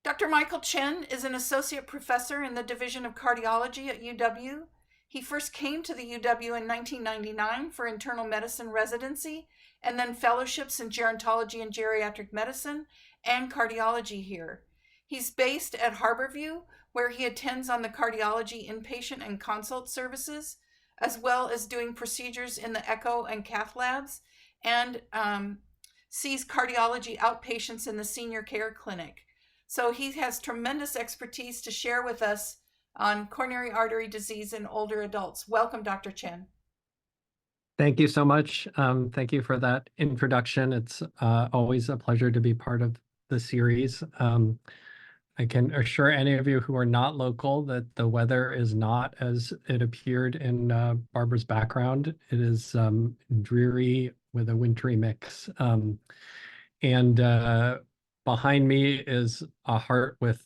Dr. Michael Chen is an associate professor in the Division of Cardiology at UW. He first came to the UW in 1999 for internal medicine residency and then fellowships in gerontology and geriatric medicine and cardiology here. He's based at Harborview, where he attends on the cardiology inpatient and consult services, as well as doing procedures in the echo and cath labs, and sees cardiology outpatients in the senior care clinic. So he has tremendous expertise to share with us on coronary artery disease in older adults. Welcome, Dr. Chen. Thank you so much. Thank you for that introduction. It's always a pleasure to be part of the series. I can assure any of you who are not local that the weather is not as it appeared in Barbara's background. It is dreary with a wintry mix. Behind me is a heart with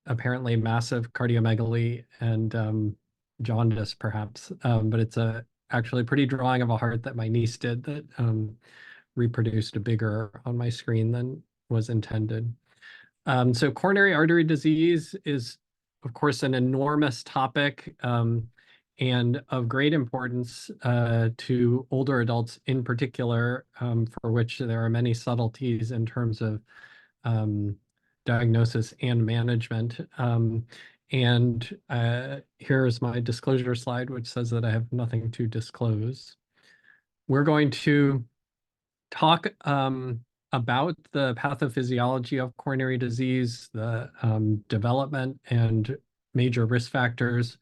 apparently massive cardiomegaly and jaundice, perhaps. But it's actually pretty drawing of a heart that my niece did that reproduced bigger on my screen than was intended. So coronary artery disease is, of course, an enormous topic and of great importance to older adults in particular, for which there are many subtleties in terms of diagnosis and management. Here's my disclosure slide, which says that I have nothing to disclose. We're going to talk about the pathophysiology of coronary disease, the development and major risk factors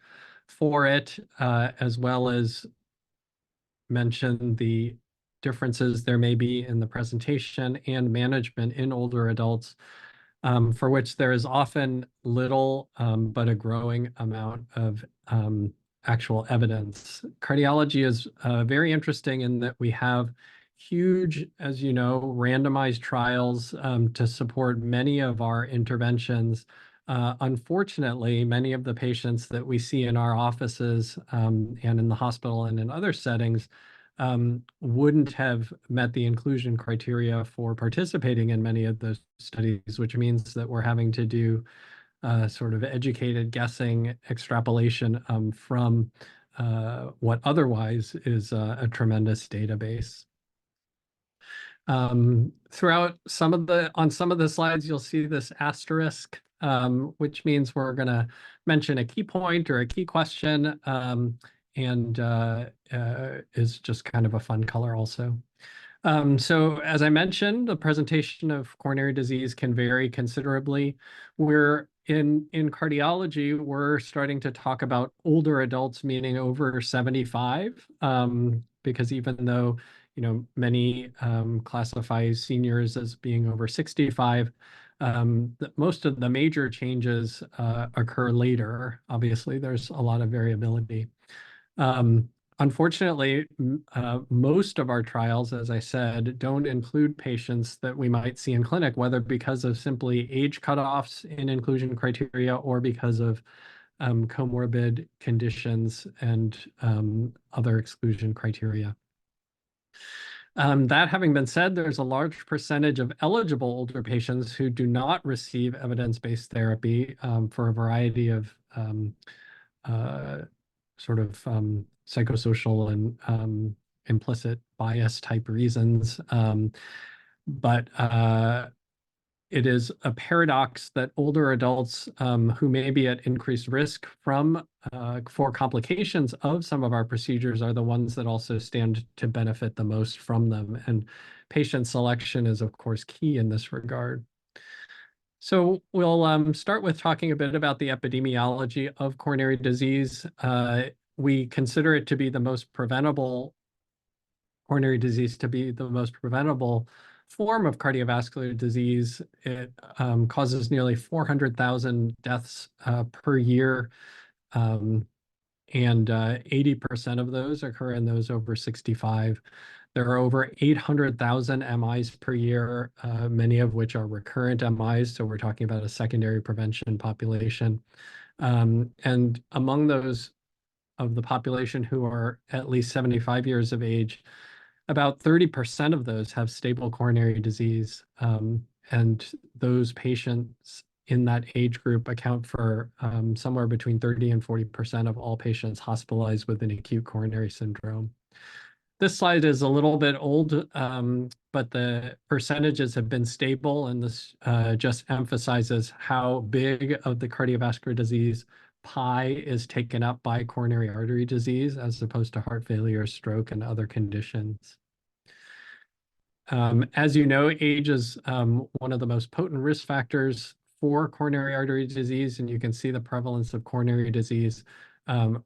for it, as well as mention the differences there may be in the presentation and management in older adults, for which there is often little but a growing amount of actual evidence. Cardiology is very interesting in that we have huge, as you know, randomized trials to support many of our interventions. Unfortunately, many of the patients that we see in our offices and in the hospital and in other settings wouldn't have met the inclusion criteria for participating in many of those studies, which means that we're having to do sort of educated guessing extrapolation from what otherwise is a tremendous database. Throughout on some of the slides, you'll see this asterisk, which means we're going to mention a key point or a key question, and is just kind of a fun color also. So as I mentioned, the presentation of coronary disease can vary considerably. We're in cardiology, we're starting to talk about older adults, meaning over 75, because even though many classify seniors as being over 65, most of the major changes occur later. Obviously, there's a lot of variability. Unfortunately, most of our trials, as I said, don't include patients that we might see in clinic, whether because of simply age cutoffs in inclusion criteria or because of comorbid conditions and other exclusion criteria. That having been said, there's a large percentage of eligible older patients who do not receive evidence-based therapy for a variety of sort of psychosocial and implicit bias type reasons. But it is a paradox that older adults who may be at increased risk for complications of some of our procedures are the ones that also stand to benefit the most from them. And patient selection is, of course, key in this regard. So we'll start with talking a bit about the epidemiology of coronary disease. We consider it to be the most preventable, coronary disease to be the most preventable form of cardiovascular disease. It causes nearly 400,000 deaths per year, and 80% of those occur in those over 65. There are over 800,000 MIs per year, many of which are recurrent MIs, so we're talking about a secondary prevention population. And among those of the population who are at least 75 years of age, about 30% of those have stable coronary disease. And those patients in that age group account for somewhere between 30 and 40% of all patients hospitalized with an acute coronary syndrome. This slide is a little bit old, but the percentages have been stable, and this just emphasizes how big of the cardiovascular disease pie is taken up by coronary artery disease as opposed to heart failure, stroke, and other conditions. As you know, age is one of the most potent risk factors for coronary artery disease, and you can see the prevalence of coronary disease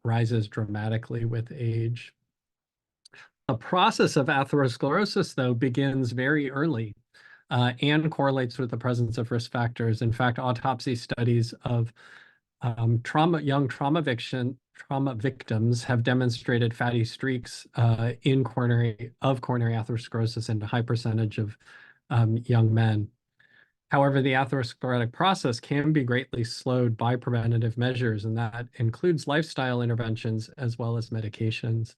rises dramatically with age. The process of atherosclerosis, though, begins very early and correlates with the presence of risk factors. In fact, autopsy studies of young trauma victims have demonstrated fatty streaks in coronary atherosclerosis in a high percentage of young men. However, the atherosclerotic process can be greatly slowed by preventative measures, and that includes lifestyle interventions as well as medications.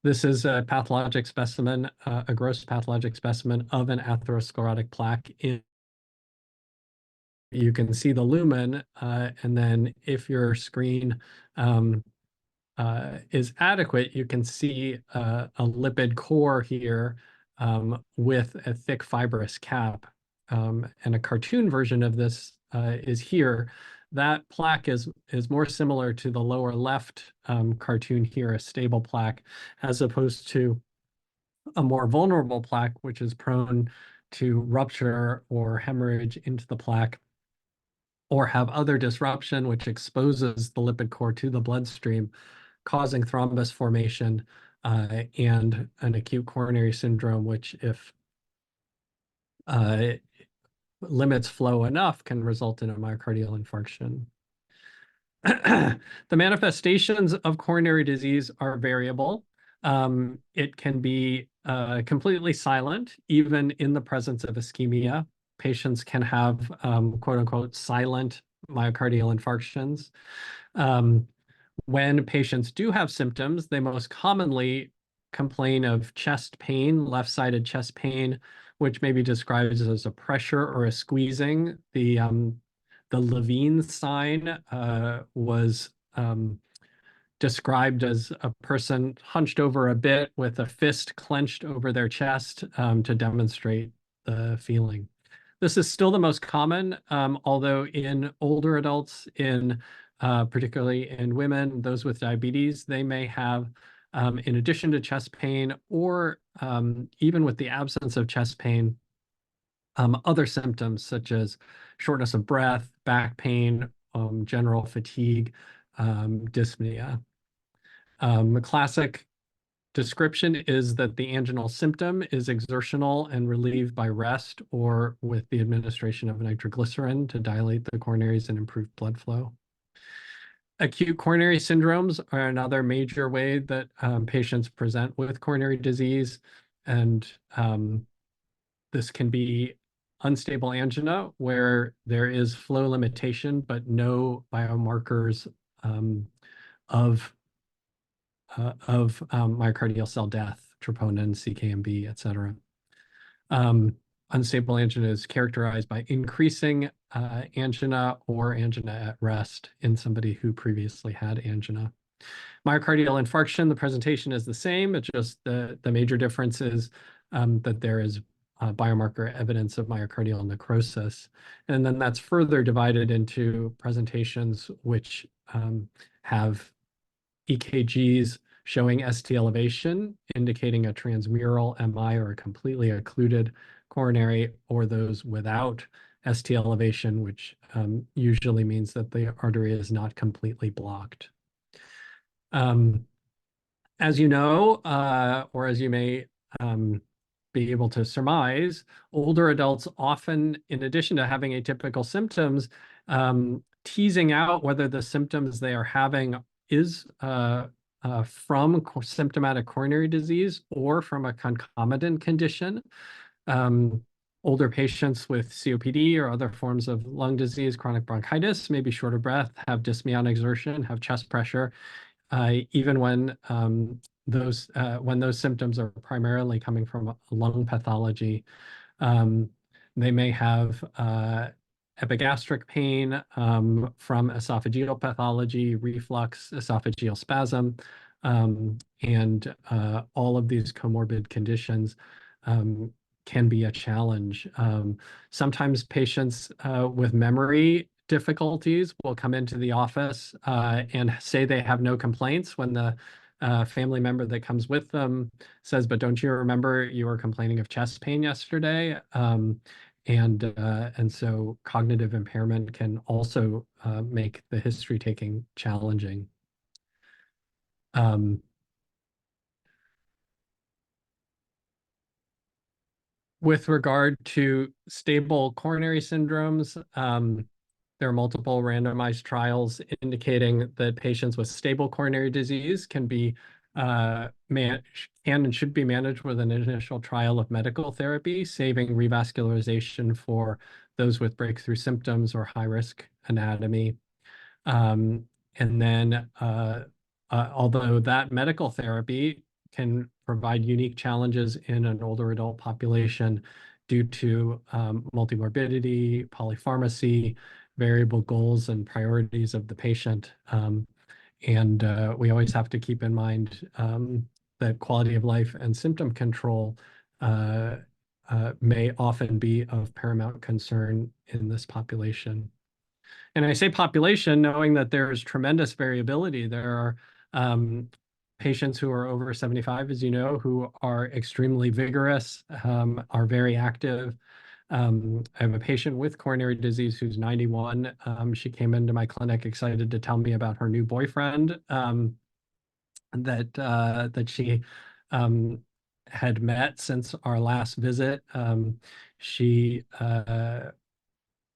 This is a pathologic specimen, a gross pathologic specimen of an atherosclerotic plaque. You can see the lumen, and then if your screen is adequate, you can see a lipid core here with a thick fibrous cap. And a cartoon version of this is here. That plaque is more similar to the lower left cartoon here, a stable plaque, as opposed to a more vulnerable plaque, which is prone to rupture or hemorrhage into the plaque, or have other disruption, which exposes the lipid core to the bloodstream, causing thrombus formation and an acute coronary syndrome, which, if limits flow enough, can result in a myocardial infarction. The manifestations of coronary disease are variable. It can be completely silent, even in the presence of ischemia. Patients can have quote unquote silent myocardial infarctions. When patients do have symptoms, they most commonly complain of chest pain, left-sided chest pain, which may be described as a pressure or a squeezing. The Levine sign was described as a person hunched over a bit with a fist clenched over their chest to demonstrate the feeling. This is still the most common, although in older adults, particularly in women, those with diabetes, they may have, in addition to chest pain, or even with the absence of chest pain, other symptoms such as shortness of breath, back pain, general fatigue, dyspnea. The classic description is that the anginal symptom is exertional and relieved by rest or with the administration of nitroglycerin to dilate the coronaries and improve blood flow. Acute coronary syndromes are another major way that patients present with coronary disease, and this can be unstable angina where there is flow limitation but no biomarkers of myocardial cell death, troponin, CKMB, et cetera. Unstable angina is characterized by increasing angina or angina at rest in somebody who previously had angina. Myocardial infarction, the presentation is the same. It's just the major difference is that there is biomarker evidence of myocardial necrosis. And then that's further divided into presentations which have EKGs showing ST elevation, indicating a transmural MI or a completely occluded coronary, or those without ST elevation, which usually means that the artery is not completely blocked. As you know, or as you may be able to surmise, older adults often, in addition to having atypical symptoms, teasing out whether the symptoms they are having is from symptomatic coronary disease or from a concomitant condition. Older patients with COPD or other forms of lung disease, chronic bronchitis, may be short of breath, have dyspnea on exertion, have chest pressure, even when those symptoms are primarily coming from lung pathology. They may have epigastric pain from esophageal pathology, reflux, esophageal spasm, and all of these comorbid conditions can be a challenge. Sometimes patients with memory difficulties will come into the office and say they have no complaints when the family member that comes with them says, "But don't you remember you were complaining of chest pain yesterday?" And so cognitive impairment can also make the history taking challenging. With regard to stable coronary syndromes, there are multiple randomized trials indicating that patients with stable coronary disease can and should be managed with an initial trial of medical therapy, saving revascularization for those with breakthrough symptoms or high-risk anatomy. And then, although that medical therapy can provide unique challenges in an older adult population due to multimorbidity, polypharmacy, variable goals and priorities of the patient. And we always have to keep in mind that quality of life and symptom control may often be of paramount concern in this population. And I say population knowing that there's tremendous variability. There are patients who are over 75, as you know, who are extremely vigorous, are very active. I have a patient with coronary disease who's 91. She came into my clinic excited to tell me about her new boyfriend that she had met since our last visit. She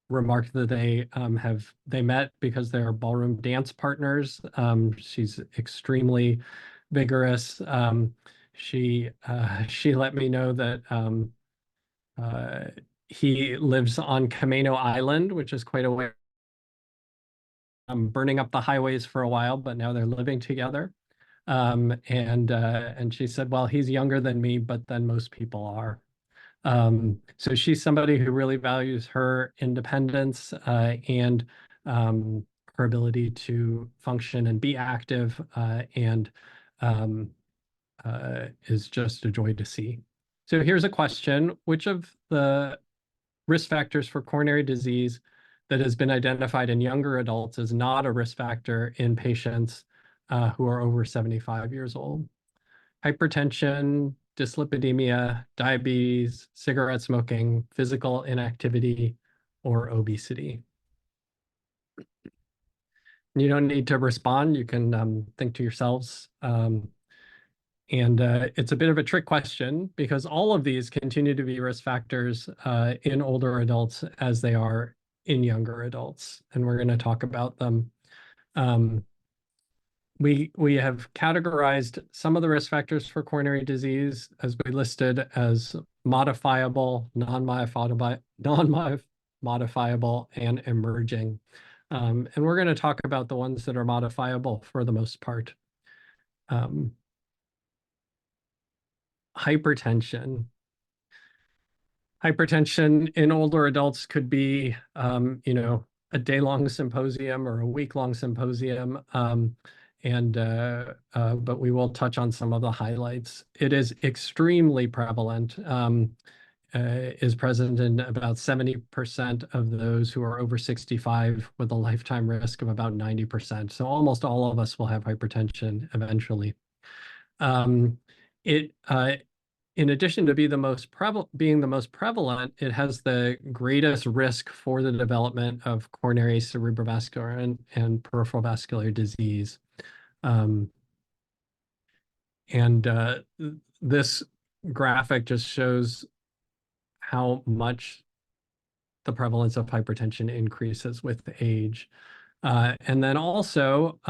remarked that they met because they're ballroom dance partners. She's extremely vigorous. She let me know that he lives on Camino Island, which is quite a way. Burning up the highways for a while, but now they're living together. And she said, well, he's younger than me, but then most people are. So she's somebody who really values her independence and her ability to function and be active and is just a joy to see. So here's a question. Which of the risk factors for coronary disease that has been identified in younger adults is not a risk factor in patients who are over 75 years old? Hypertension, dyslipidemia, diabetes, cigarette smoking, physical inactivity, or obesity. You don't need to respond. You can think to yourselves. And it's a bit of a trick question because all of these continue to be risk factors in older adults as they are in younger adults. And we're going to talk about them. We have categorized some of the risk factors for coronary disease as we listed as modifiable, non-modifiable, and emerging. And we're going to talk about the ones that are modifiable for the most part. Hypertension. Hypertension in older adults could be, a day-long symposium or a week-long symposium. But we will touch on some of the highlights. It is extremely prevalent, is present in about 70% of those who are over 65 with a lifetime risk of about 90%. So almost all of us will have hypertension eventually. In addition to being the most prevalent, it has the greatest risk for the development of coronary, cerebrovascular, and peripheral vascular disease. This graphic just shows how much the prevalence of hypertension increases with age. And then also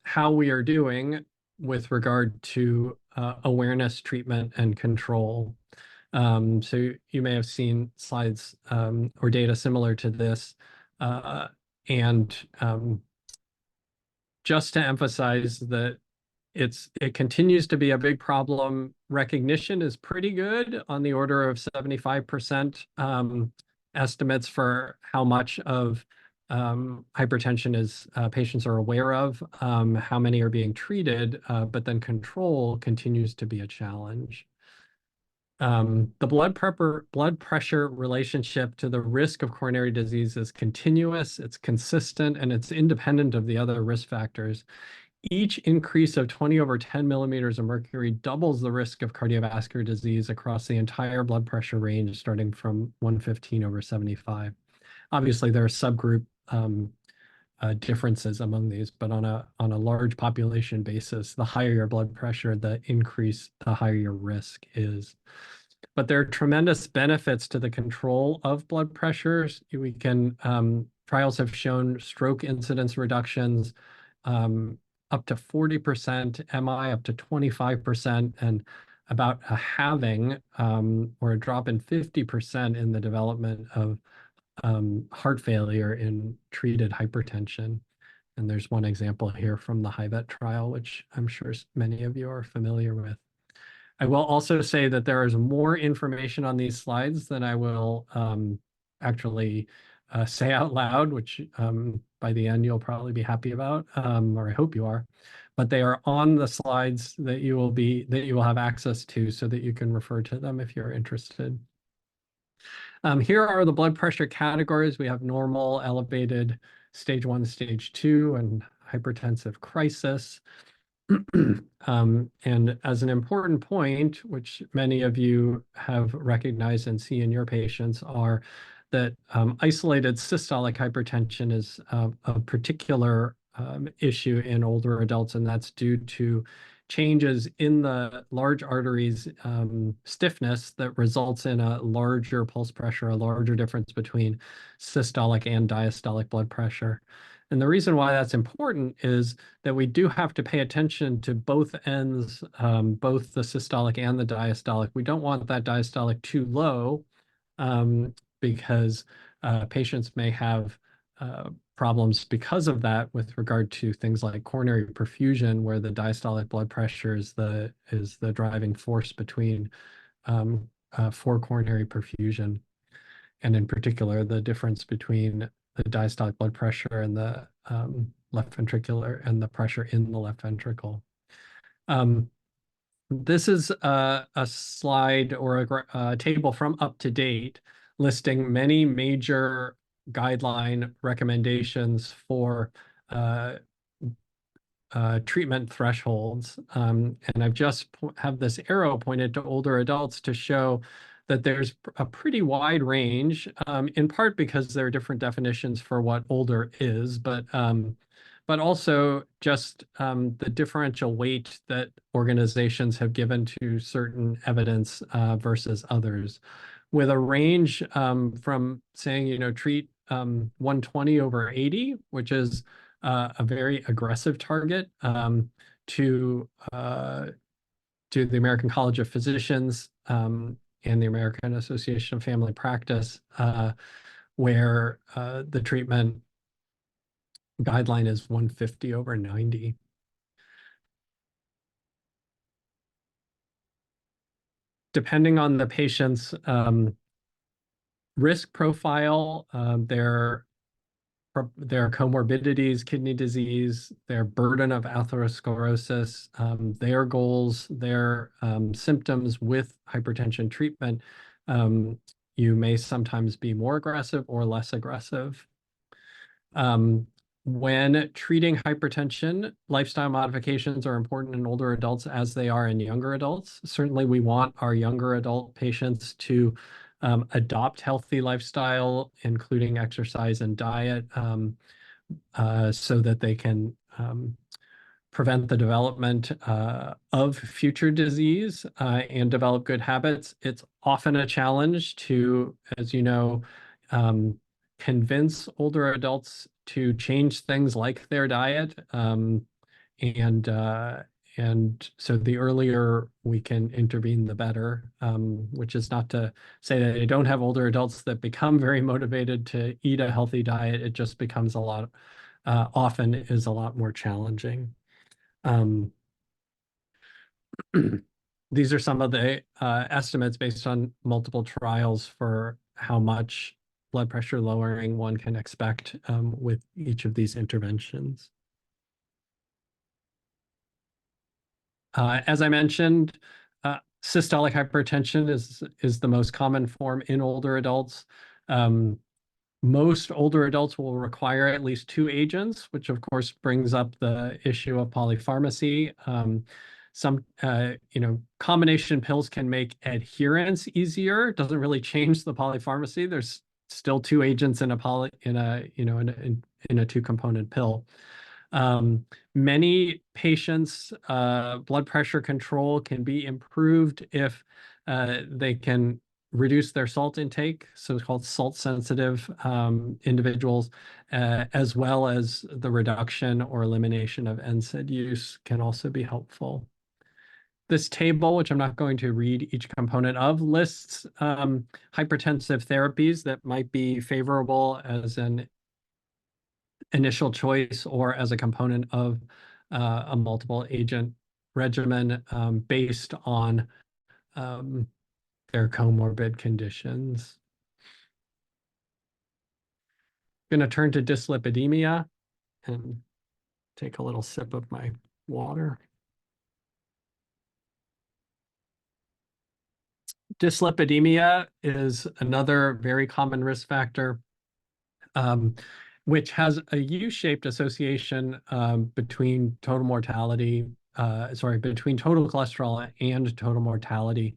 how we are doing with regard to awareness, treatment, and control. So you may have seen slides or data similar to this. Just to emphasize that it continues to be a big problem. Recognition is pretty good, on the order of 75% estimates for how much of hypertension is patients are aware of, how many are being treated, but then control continues to be a challenge. The blood pressure relationship to the risk of coronary disease is continuous, it's consistent, and it's independent of the other risk factors. Each increase of 20 over 10 millimeters of mercury doubles the risk of cardiovascular disease across the entire blood pressure range, starting from 115 over 75. Obviously, there are subgroup differences among these, but on a large population basis, the higher your blood pressure, the higher your risk is. But there are tremendous benefits to the control of blood pressures. Trials have shown stroke incidence reductions up to 40%, MI up to 25%, and about a halving or a drop in 50% in the development of heart failure in treated hypertension. And there's one example here from the HIVET trial, which I'm sure many of you are familiar with. I will also say that there is more information on these slides than I will actually say out loud, which by the end you'll probably be happy about, or I hope you are. But they are on the slides that you will have access to, so that you can refer to them if you're interested. Here are the blood pressure categories. We have normal, elevated, stage 1, stage 2, and hypertensive crisis. And as an important point, which many of you have recognized and see in your patients, are that isolated systolic hypertension is a particular issue in older adults, and that's due to changes in the large arteries stiffness that results in a larger pulse pressure, a larger difference between systolic and diastolic blood pressure. And the reason why that's important is that we do have to pay attention to both ends, both the systolic and the diastolic. We don't want that diastolic too low because patients may have problems because of that with regard to things like coronary perfusion, where the diastolic blood pressure is the driving force between for coronary perfusion, and in particular the difference between the diastolic blood pressure and the left ventricular and the pressure in the left ventricle. This is a slide or a table from UpToDate listing many major guideline recommendations for treatment thresholds. And I've just have this arrow pointed to older adults to show that there's a pretty wide range, in part because there are different definitions for what older is, but also just the differential weight that organizations have given to certain evidence versus others, with a range from saying, treat 120 over 80, which is a very aggressive target, to the American College of Physicians and the American Association of Family Practice, where the treatment guideline is 150 over 90. Depending on the patient's risk profile, their comorbidities, kidney disease, their burden of atherosclerosis, their goals, their symptoms with hypertension treatment, you may sometimes be more aggressive or less aggressive. When treating hypertension, lifestyle modifications are important in older adults as they are in younger adults. Certainly, we want our younger adult patients to adopt healthy lifestyle, including exercise and diet, so that they can prevent the development of future disease and develop good habits. It's often a challenge to, as you know, convince older adults to change things like their diet. And so the earlier we can intervene, the better, which is not to say that I don't have older adults that become very motivated to eat a healthy diet. It just becomes often is a lot more challenging. These are some of the estimates based on multiple trials for how much blood pressure lowering one can expect with each of these interventions. As I mentioned, systolic hypertension is the most common form in older adults. Most older adults will require at least 2 agents, which of course brings up the issue of polypharmacy. Some, combination pills can make adherence easier. It doesn't really change the polypharmacy. There's still 2 agents in a 2-component pill. Many patients' blood pressure control can be improved if they can reduce their salt intake, so-called salt-sensitive individuals, as well as the reduction or elimination of NSAID use can also be helpful. This table, which I'm not going to read each component of, lists hypertensive therapies that might be favorable as an initial choice or as a component of a multiple agent regimen based on their comorbid conditions. I'm going to turn to dyslipidemia and take a little sip of my water. Dyslipidemia is another very common risk factor, which has a U-shaped association between total mortality, between total cholesterol and total mortality,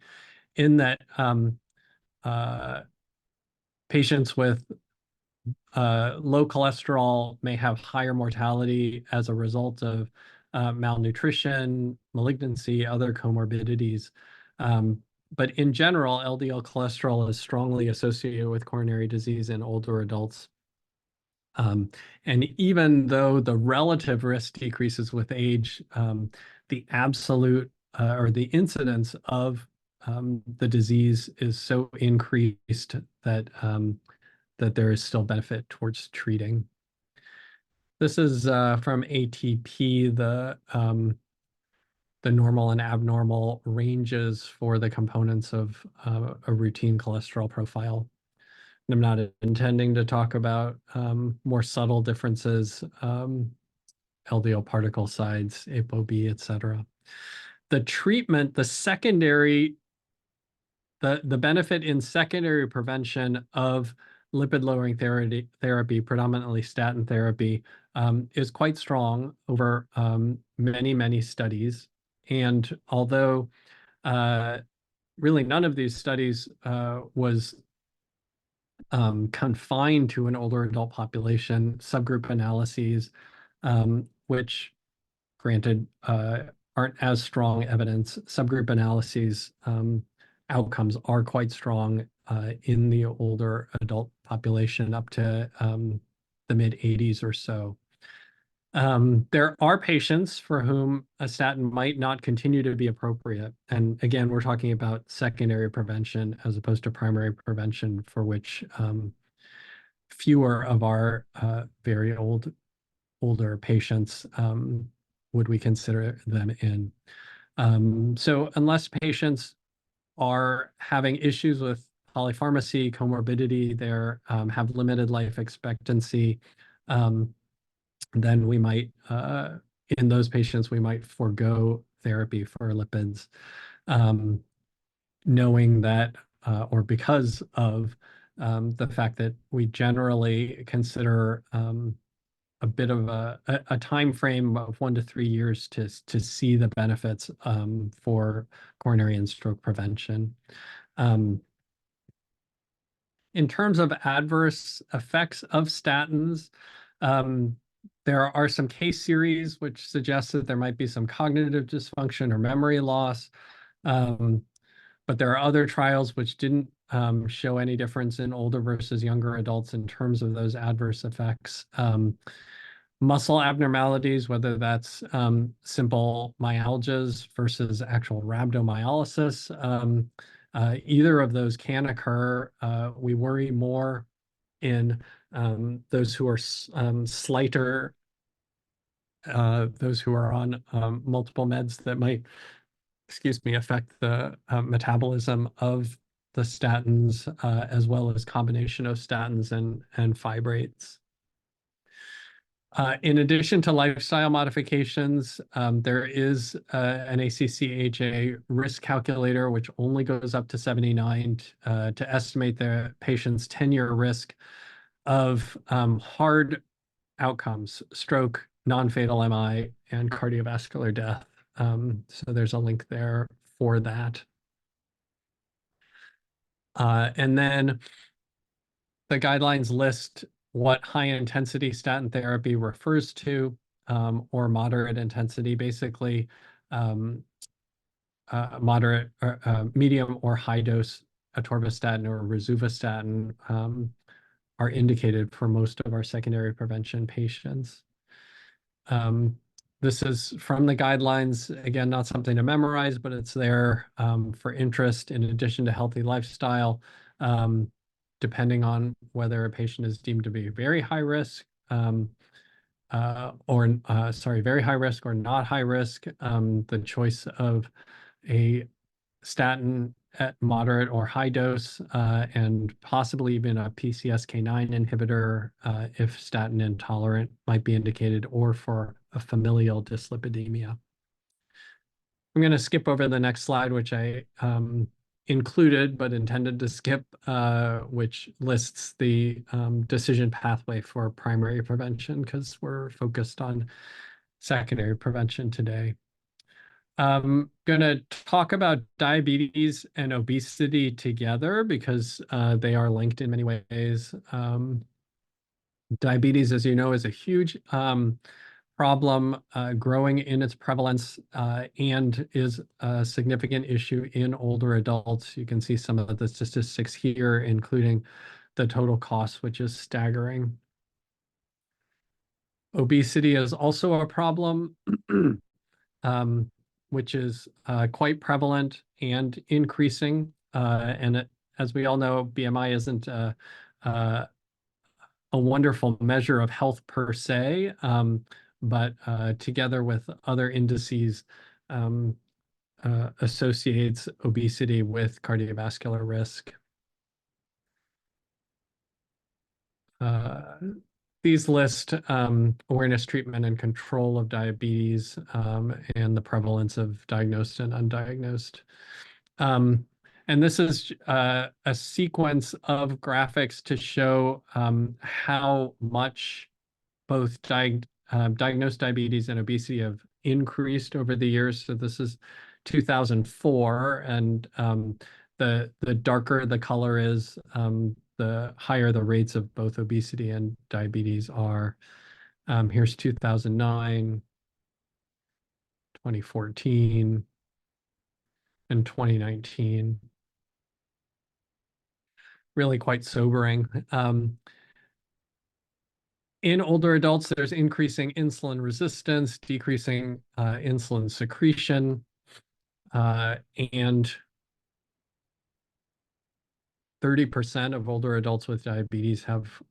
in that patients with low cholesterol may have higher mortality as a result of malnutrition, malignancy, other comorbidities. But in general, LDL cholesterol is strongly associated with coronary disease in older adults. And even though the relative risk decreases with age, the absolute or the incidence of the disease is so increased that that there is still benefit towards treating. This is from ATP, the normal and abnormal ranges for the components of a routine cholesterol profile. And I'm not intending to talk about more subtle differences, LDL particle size, ApoB, et cetera. The treatment, the benefit in secondary prevention of lipid-lowering therapy, predominantly statin therapy, is quite strong over many, many studies. And although really none of these studies was confined to an older adult population, subgroup analyses, which granted aren't as strong evidence, subgroup analyses outcomes are quite strong in the older adult population up to the mid-80s or so. There are patients for whom a statin might not continue to be appropriate. And again, we're talking about secondary prevention as opposed to primary prevention, for which fewer of our very older patients would we consider them in. So unless patients are having issues with polypharmacy, comorbidity, they have limited life expectancy, then we might, in those patients, we might forego therapy for lipids, knowing that, or because of the fact that we generally consider a bit of a time frame of 1 to 3 years to see the benefits for coronary and stroke prevention. In terms of adverse effects of statins, there are some case series which suggest that there might be some cognitive dysfunction or memory loss, but there are other trials which didn't show any difference in older versus younger adults in terms of those adverse effects. Muscle abnormalities, whether that's simple myalgias versus actual rhabdomyolysis, either of those can occur. We worry more in those who are slighter, those who are on multiple meds that might excuse me, affect the metabolism of the statins, as well as combination of statins and fibrates. In addition to lifestyle modifications, there is an ACC-AHA risk calculator, which only goes up to 79 to estimate the patient's 10-year risk of hard outcomes, stroke, non-fatal MI, and cardiovascular death. So there's a link there for that. And then the guidelines list what high-intensity statin therapy refers to, or moderate intensity, basically moderate or medium or high-dose atorvastatin or rosuvastatin are indicated for most of our secondary prevention patients. This is from the guidelines, again, not something to memorize, but it's there for interest in addition to healthy lifestyle, depending on whether a patient is deemed to be very high risk very high risk or not high risk. The choice of a statin at moderate or high dose, and possibly even a PCSK9 inhibitor if statin intolerant might be indicated, or for a familial dyslipidemia. I'm going to skip over the next slide, which I included but intended to skip, which lists the decision pathway for primary prevention, because we're focused on secondary prevention today. I'm going to talk about diabetes and obesity together because they are linked in many ways. Diabetes, as you know, is a huge problem, growing in its prevalence, and is a significant issue in older adults. You can see some of the statistics here, including the total cost, which is staggering. Obesity is also a problem, which is quite prevalent and increasing. As we all know, BMI isn't a wonderful measure of health per se, but together with other indices, associates obesity with cardiovascular risk. These list awareness, treatment, and control of diabetes, and the prevalence of diagnosed and undiagnosed. And this is a sequence of graphics to show how much both diagnosed diabetes and obesity have increased over the years. So this is 2004, and the darker the color is, the higher the rates of both obesity and diabetes are. Here's 2009, 2014, and 2019. Really quite sobering. In older adults, there's increasing insulin resistance, decreasing insulin secretion, and 30% of older adults with diabetes have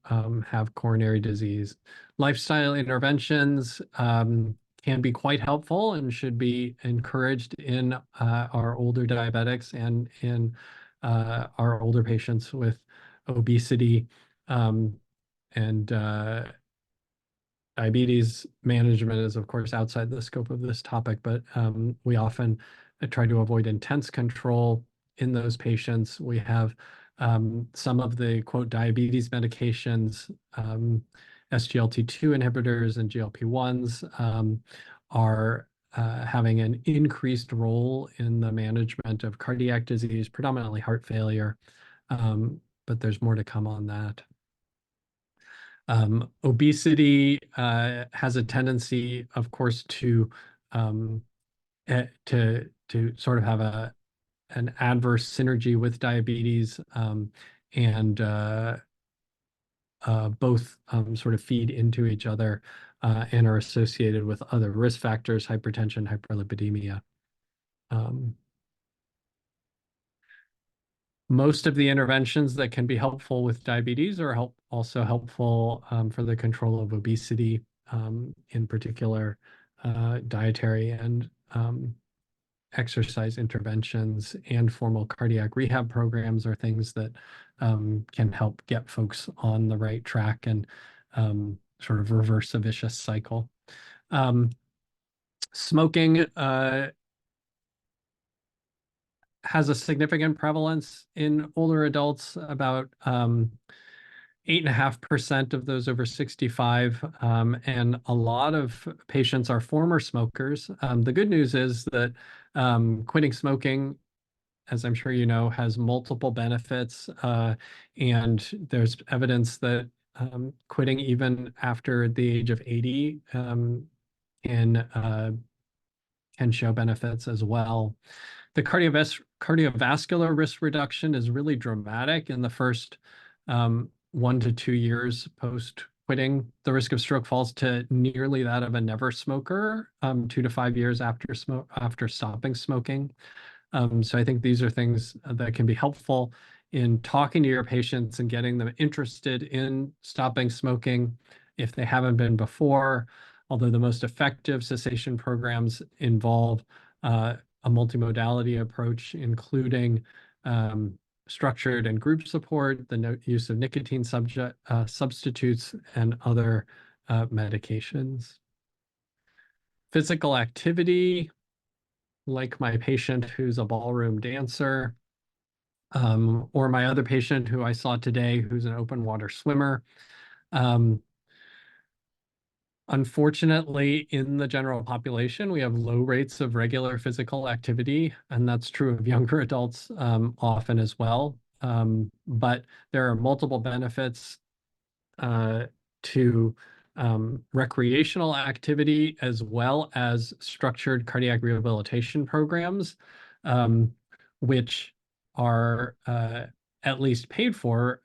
coronary disease. Lifestyle interventions can be quite helpful and should be encouraged in our older diabetics and in our older patients with obesity. Diabetes management is, of course, outside the scope of this topic, but we often try to avoid intense control in those patients. We have some of the, quote, diabetes medications, SGLT2 inhibitors and GLP-1s are having an increased role in the management of cardiac disease, predominantly heart failure, but there's more to come on that. Obesity has a tendency, of course, to sort of have an adverse synergy with diabetes, and both sort of feed into each other and are associated with other risk factors, hypertension, hyperlipidemia. Most of the interventions that can be helpful with diabetes are also helpful for the control of obesity, in particular dietary and exercise interventions and formal cardiac rehab programs are things that can help get folks on the right track and sort of reverse a vicious cycle. Smoking has a significant prevalence in older adults, about 8.5% of those over 65, and a lot of patients are former smokers. The good news is that quitting smoking, as I'm sure you know, has multiple benefits, and there's evidence that quitting even after the age of 80 can show benefits as well. The cardiovascular risk reduction is really dramatic in the first 1 to 2 years post quitting. The risk of stroke falls to nearly that of a never smoker 2 to 5 years after stopping smoking. So I think these are things that can be helpful in talking to your patients and getting them interested in stopping smoking if they haven't been before. Although the most effective cessation programs involve a multimodality approach, including structured and group support, the use of nicotine substitutes, and other medications. Physical activity, like my patient who's a ballroom dancer, or my other patient who I saw today who's an open water swimmer. Unfortunately, in the general population, we have low rates of regular physical activity, and that's true of younger adults often as well. But there are multiple benefits to recreational activity as well as structured cardiac rehabilitation programs, which are at least paid for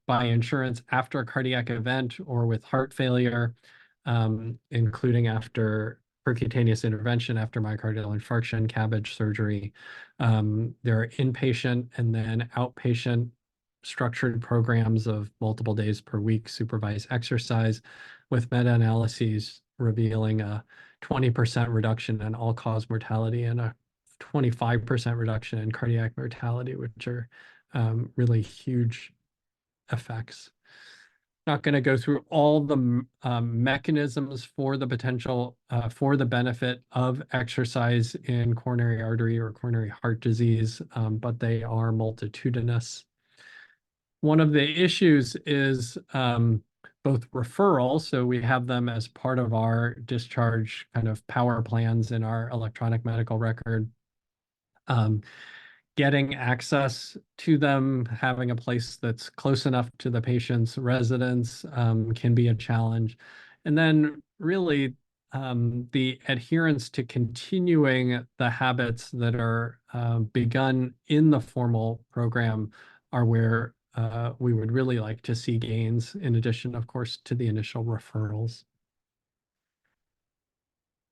by insurance after a cardiac event or with heart failure, including after percutaneous intervention, after myocardial infarction, CABG surgery. There are inpatient and then outpatient structured programs of multiple days per week supervised exercise, with meta-analyses revealing a 20% reduction in all-cause mortality and a 25% reduction in cardiac mortality, which are really huge effects. Not going to go through all the mechanisms for the potential for the benefit of exercise in coronary artery or coronary heart disease, but they are multitudinous. One of the issues is both referral, so we have them as part of our discharge kind of power plans in our electronic medical record. Getting access to them, having a place that's close enough to the patient's residence can be a challenge. And then really the adherence to continuing the habits that are begun in the formal program are where we would really like to see gains, in addition, of course, to the initial referrals.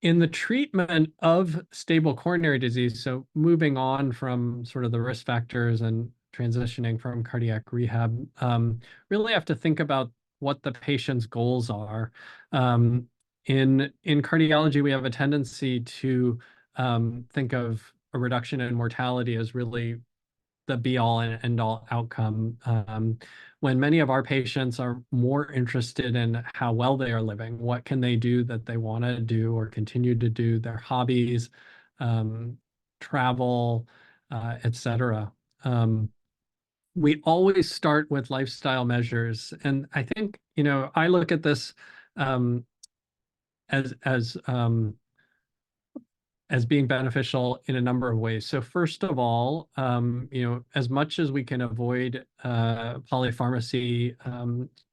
In the treatment of stable coronary disease, so moving on from sort of the risk factors and transitioning from cardiac rehab, really have to think about what the patient's goals are. In cardiology, we have a tendency to think of a reduction in mortality as really the be-all and end-all outcome, when many of our patients are more interested in how well they are living, what can they do that they want to do or continue to do, their hobbies, travel, etc. We always start with lifestyle measures, and I think, you know, I look at this as being beneficial in a number of ways. So first of all, you know, as much as we can avoid polypharmacy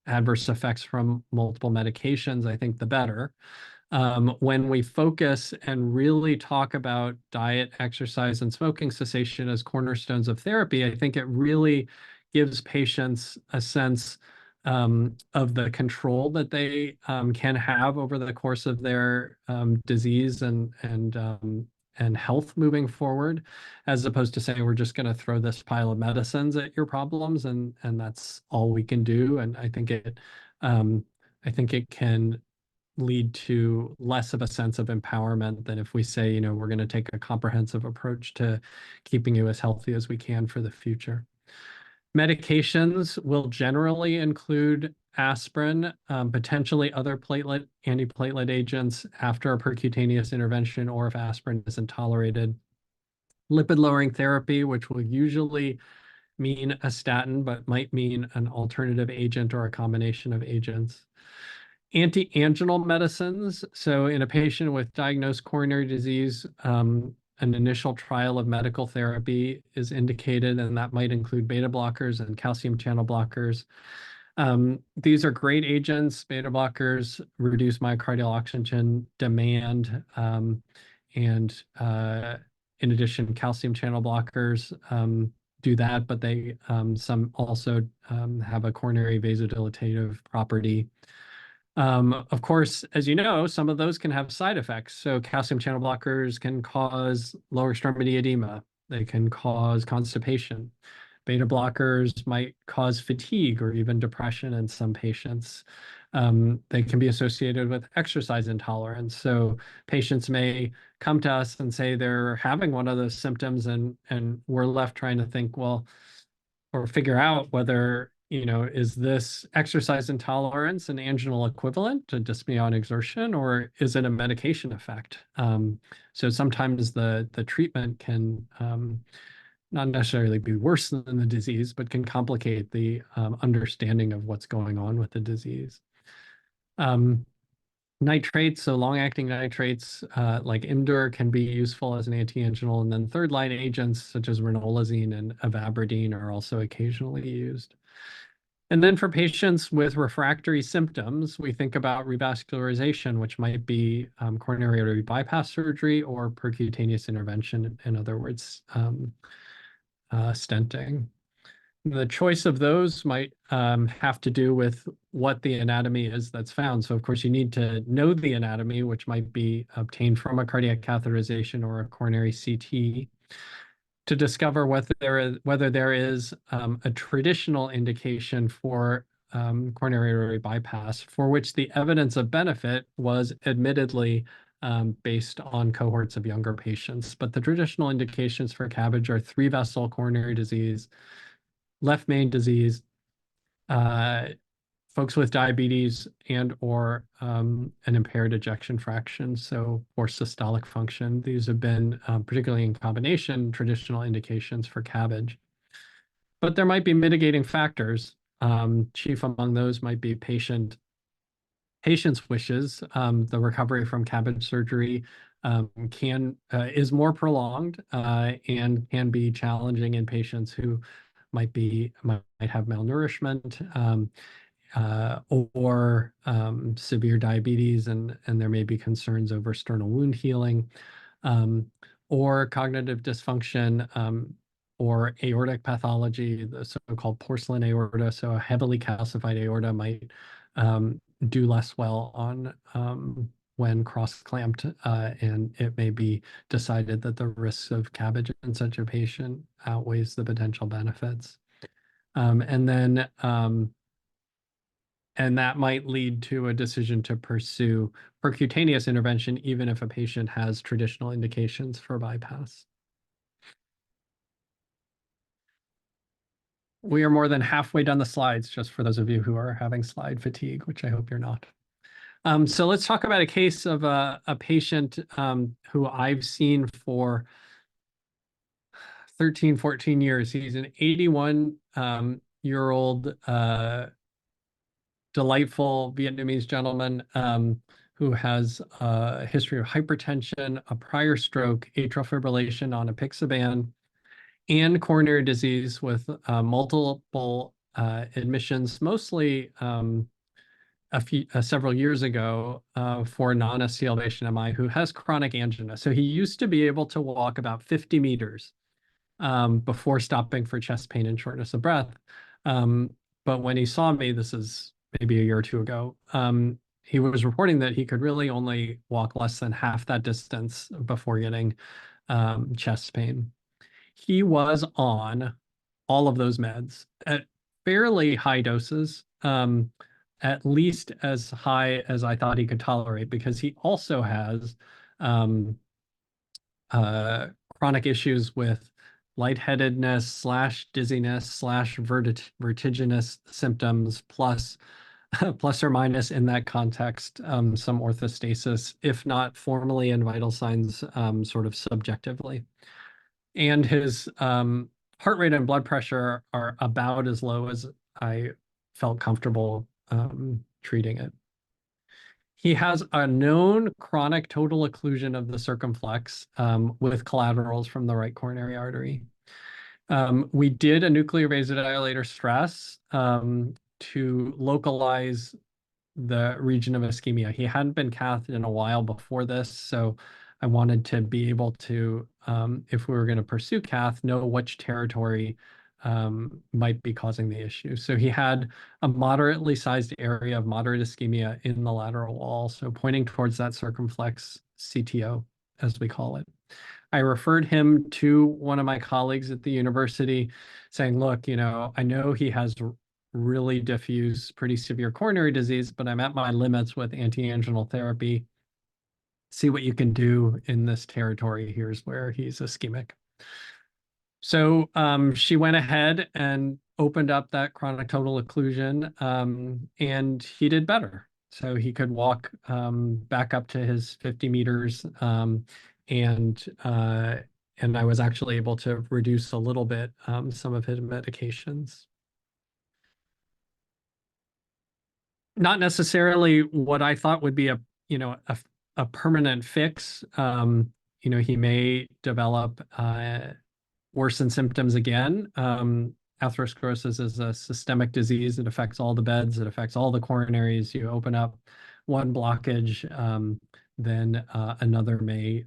adverse effects from multiple medications, I think the better. When we focus and really talk about diet, exercise, and smoking cessation as cornerstones of therapy, I think it really gives patients a sense of the control that they can have over the course of their disease and health moving forward, as opposed to saying we're just going to throw this pile of medicines at your problems and that's all we can do. And I think it can lead to less of a sense of empowerment than if we say, you know, we're going to take a comprehensive approach to keeping you as healthy as we can for the future. Medications will generally include aspirin, potentially other antiplatelet agents after a percutaneous intervention, or if aspirin isn't tolerated. Lipid-lowering therapy, which will usually mean a statin, but might mean an alternative agent or a combination of agents. Anti-anginal medicines. So in a patient with diagnosed coronary disease, an initial trial of medical therapy is indicated, and that might include beta blockers and calcium channel blockers. These are great agents. Beta blockers reduce myocardial oxygen demand, and in addition, calcium channel blockers do that, but they some also have a coronary vasodilatative property. Of course, as you know, some of those can have side effects. So calcium channel blockers can cause lower extremity edema. They can cause constipation. Beta blockers might cause fatigue or even depression in some patients. They can be associated with exercise intolerance. So patients may come to us and say they're having one of those symptoms, and we're left trying to think, well, or figure out whether, you know, is this exercise intolerance an anginal equivalent to dyspnea on exertion, or is it a medication effect? So sometimes the treatment can not necessarily be worse than the disease, but can complicate the understanding of what's going on with the disease. Nitrates, so long-acting nitrates like Imdur can be useful as an anti-anginal, and then third-line agents such as ranolazine and avabradine are also occasionally used. And then for patients with refractory symptoms, we think about revascularization, which might be coronary artery bypass surgery or percutaneous intervention, in other words, stenting. The choice of those might have to do with what the anatomy is that's found. So, of course, you need to know the anatomy, which might be obtained from a cardiac catheterization or a coronary CT, to discover whether there is a traditional indication for coronary artery bypass, for which the evidence of benefit was admittedly based on cohorts of younger patients. But the traditional indications for CABG are 3-vessel coronary disease, left main disease, folks with diabetes, and or an impaired ejection fraction, so or systolic function. These have been, particularly in combination, traditional indications for CABG. But there might be mitigating factors. Chief among those might be patients' wishes. The recovery from CABG surgery is more prolonged and can be challenging in patients who might have malnourishment or severe diabetes, and there may be concerns over sternal wound healing, or cognitive dysfunction, or aortic pathology, the so-called porcelain aorta. So a heavily calcified aorta might do less well on when cross-clamped, and it may be decided that the risks of CABG in such a patient outweighs the potential benefits. And that might lead to a decision to pursue percutaneous intervention, even if a patient has traditional indications for bypass. We are more than halfway down the slides, just for those of you who are having slide fatigue, which I hope you're not. So let's talk about a case of a patient who I've seen for 13, 14 years. He's an 81-year-old delightful Vietnamese gentleman who has a history of hypertension, a prior stroke, atrial fibrillation on apixaban, and coronary disease with multiple admissions, mostly several years ago for non-ST elevation MI, who has chronic angina. So he used to be able to walk about 50 meters before stopping for chest pain and shortness of breath. But when he saw me, this is maybe a year or two ago, he was reporting that he could really only walk less than half that distance before getting chest pain. He was on all of those meds at fairly high doses, at least as high as I thought he could tolerate, because he also has chronic issues with lightheadedness slash dizziness slash vertiginous symptoms, plus plus or minus in that context, some orthostasis, if not formally and vital signs, sort of subjectively. And his heart rate and blood pressure are about as low as I felt comfortable treating it. He has a known chronic total occlusion of the circumflex with collaterals from the right coronary artery. We did a nuclear vasodilator stress to localize the region of ischemia. He hadn't been cathed in a while before this, so I wanted to be able to, if we were going to pursue cath, know which territory might be causing the issue. So he had a moderately sized area of moderate ischemia in the lateral wall, so pointing towards that circumflex CTO, as we call it. I referred him to one of my colleagues at the university saying, look, I know he has really diffuse, pretty severe coronary disease, but I'm at my limits with anti-anginal therapy. See what you can do in this territory. Here's where he's ischemic. So she went ahead and opened up that chronic total occlusion, and he did better. So he could walk back up to his 50 meters, and I was actually able to reduce a little bit some of his medications. Not necessarily what I thought would be a permanent fix. He may develop worsen symptoms again. Atherosclerosis is a systemic disease. It affects all the beds. It affects all the coronaries. You open up one blockage, then another may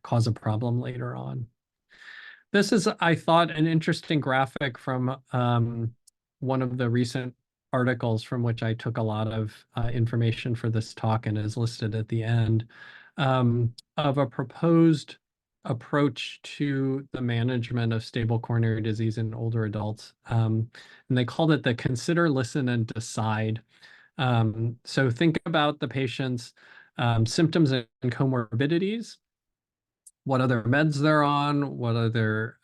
cause a problem later on. This is, I thought, an interesting graphic from one of the recent articles from which I took a lot of information for this talk and is listed at the end, of a proposed approach to the management of stable coronary disease in older adults. And they called it the consider, listen, and decide. So think about the patient's symptoms and comorbidities, what other meds they're on, what other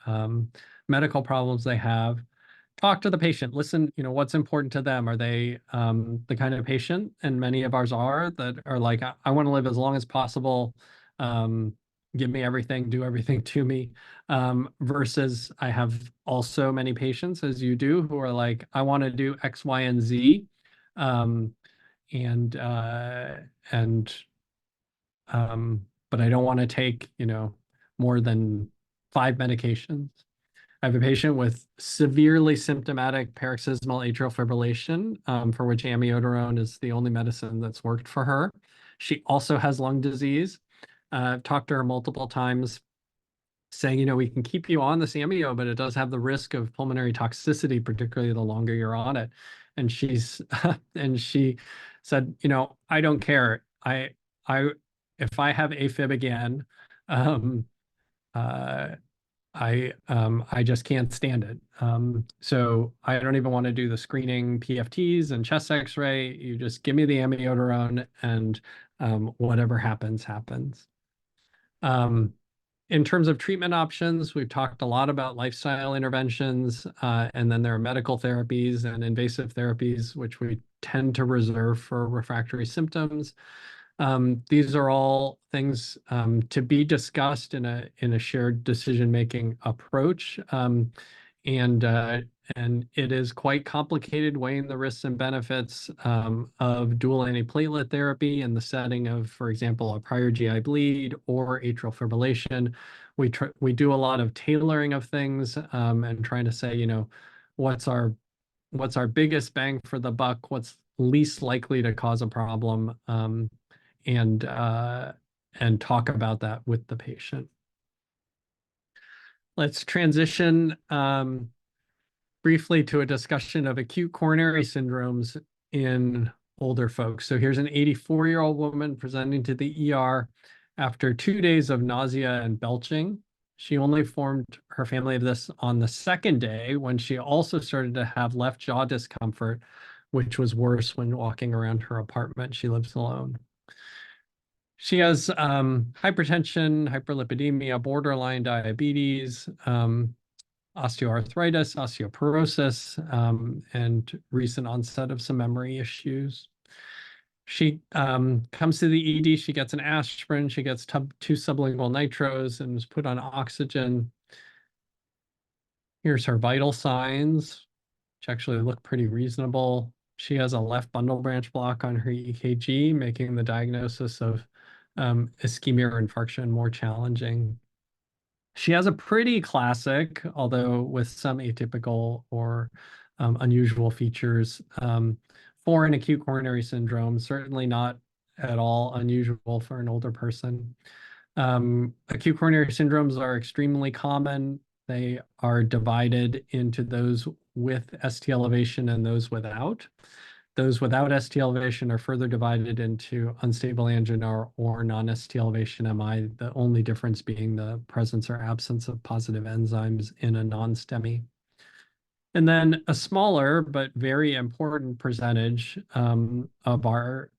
medical problems they have. Talk to the patient, listen, what's important to them. Are they the kind of patient, and many of ours are, that are like, I want to live as long as possible, give me everything, do everything to me, versus I have also many patients, as you do, who are like, I want to do X, Y, and Z, but I don't want to take, more than 5 medications. I have a patient with severely symptomatic paroxysmal atrial fibrillation, for which amiodarone is the only medicine that's worked for her. She also has lung disease. I've talked to her multiple times saying, we can keep you on this amio, but it does have the risk of pulmonary toxicity, particularly the longer you're on it. And she's and she said, I don't care. If I have AFib again, I just can't stand it. So I don't even want to do the screening PFTs and chest X-ray. You just give me the amiodarone, and whatever happens, happens. In terms of treatment options, we've talked a lot about lifestyle interventions, and then there are medical therapies and invasive therapies, which we tend to reserve for refractory symptoms. These are all things to be discussed in a shared decision-making approach, and it is quite complicated weighing the risks and benefits of dual antiplatelet therapy in the setting of, for example, a prior GI bleed or atrial fibrillation. We do a lot of tailoring of things and trying to say, what's our biggest bang for the buck, what's least likely to cause a problem, and talk about that with the patient. Let's transition briefly to a discussion of acute coronary syndromes in older folks. So here's an 84-year-old woman presenting to the ER after 2 days of nausea and belching. She only informed her family of this on the second day, when she also started to have left jaw discomfort which was worse when walking around her apartment. She lives alone. She has hypertension, hyperlipidemia, borderline diabetes, osteoarthritis, osteoporosis, and recent onset of some memory issues. She comes to the ED, she gets an aspirin, she gets 2 sublingual nitros and is put on oxygen. Here's her vital signs, which actually look pretty reasonable. She has a left bundle branch block on her EKG, making the diagnosis of ischemia or infarction more challenging. She has a pretty classic, although with some atypical or unusual features, foreign acute coronary syndrome, certainly not at all unusual for an older person. Acute coronary syndromes are extremely common. They are divided into those with ST elevation and those without. Those without ST elevation are further divided into unstable angina or non-ST elevation MI, the only difference being the presence or absence of positive enzymes in a non-STEMI. And then a smaller but very important percentage of our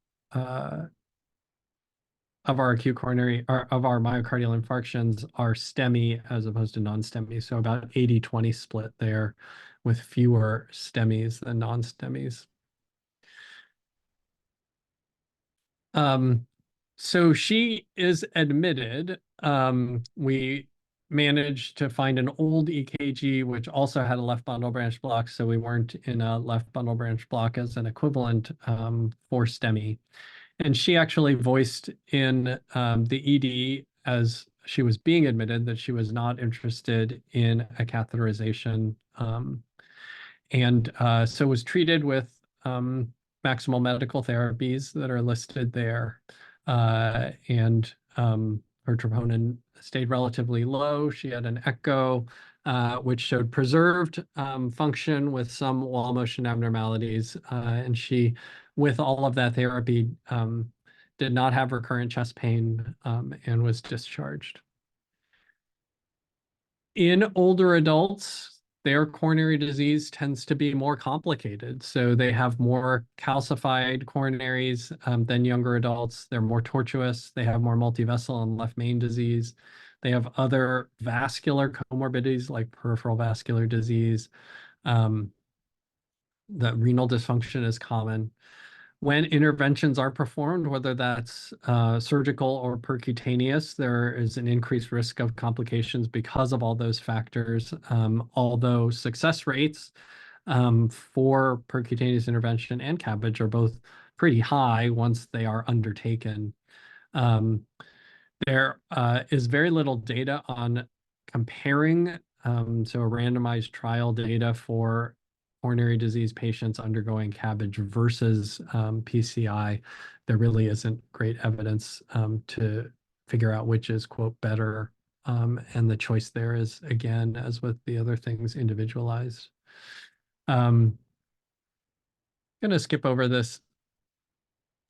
acute coronary, or of our myocardial infarctions are STEMI as opposed to non-STEMI. So about 80-20 split there, with fewer STEMIs than non-STEMIs. So she is admitted. We managed to find an old EKG, which also had a left bundle branch block, so we weren't in a left bundle branch block as an equivalent for STEMI. And she actually voiced in the ED as she was being admitted that she was not interested in a catheterization, and so was treated with maximal medical therapies that are listed there. And her troponin stayed relatively low. She had an echo, which showed preserved function with some wall motion abnormalities. And she, with all of that therapy, did not have recurrent chest pain and was discharged. In older adults, their coronary disease tends to be more complicated. So they have more calcified coronaries than younger adults. They're more tortuous. They have more multivessel and left main disease. They have other vascular comorbidities like peripheral vascular disease. The renal dysfunction is common. When interventions are performed, whether that's surgical or percutaneous, there is an increased risk of complications because of all those factors. Although success rates for percutaneous intervention and CABG are both pretty high once they are undertaken. There is very little data on comparing, so a randomized trial data for coronary disease patients undergoing CABG versus PCI. There really isn't great evidence to figure out which is, quote, better. And the choice there is, again, as with the other things, individualized. I'm going to skip over this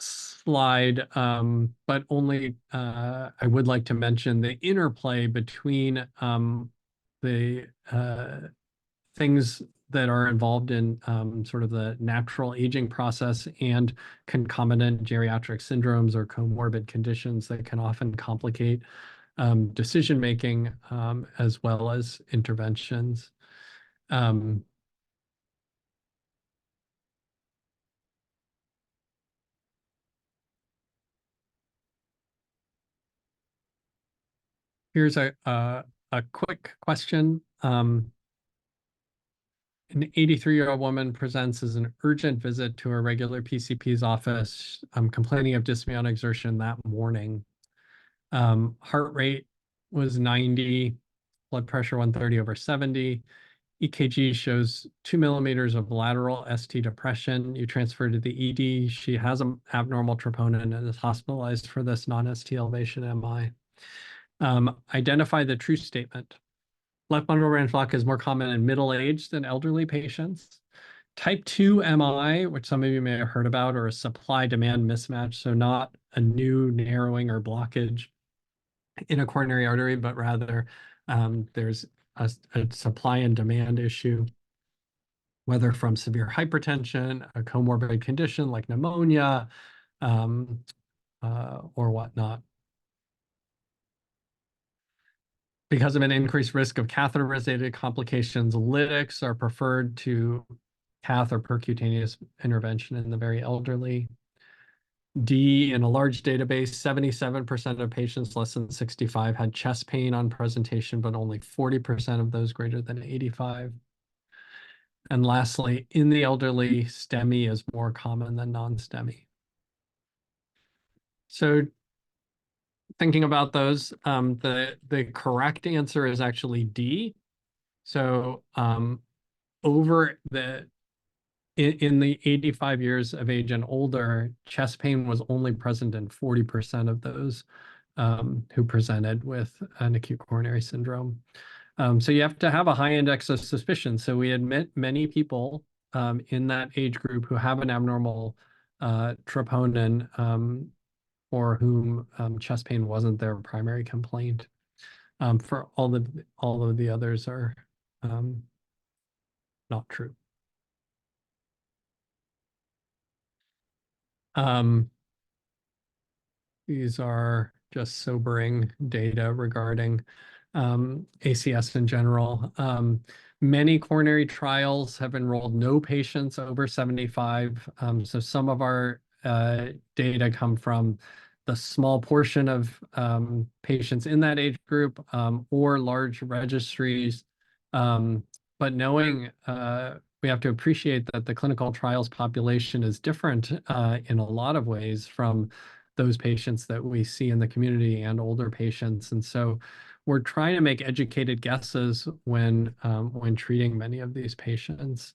slide, but only I would like to mention the interplay between the things that are involved in sort of the natural aging process and concomitant geriatric syndromes or comorbid conditions that can often complicate decision-making as well as interventions. Here's a quick question. An 83-year-old woman presents as an urgent visit to her regular PCP's office, complaining of dyspnea on exertion that morning. Heart rate was 90, blood pressure 130/70. EKG shows 2 millimeters of lateral ST depression. You transfer to the ED. She has an abnormal troponin and is hospitalized for this non-ST elevation MI. Identify the true statement. Left bundle branch block is more common in middle-aged than elderly patients. Type 2 MI, which some of you may have heard about, or a supply-demand mismatch, so not a new narrowing or blockage in a coronary artery, but rather there's a supply and demand issue. whether from severe hypertension, a comorbid condition like pneumonia, or whatnot. Because of an increased risk of catheter-related complications, lytics are preferred to cath or percutaneous intervention in the very elderly. D, in a large database, 77% of patients less than 65 had chest pain on presentation, but only 40% of those greater than 85. And lastly, in the elderly, STEMI is more common than non-STEMI. So thinking about those, the correct answer is actually D. So over in the 85 years of age and older, chest pain was only present in 40% of those who presented with an acute coronary syndrome. So you have to have a high index of suspicion. So we admit many people in that age group who have an abnormal troponin for whom chest pain wasn't their primary complaint. For all of the others are not true. These are just sobering data regarding ACS in general. Many coronary trials have enrolled no patients over 75. So some of our data come from the small portion of patients in that age group or large registries. But knowing we have to appreciate that the clinical trials population is different in a lot of ways from those patients that we see in the community and older patients. And so we're trying to make educated guesses when treating many of these patients.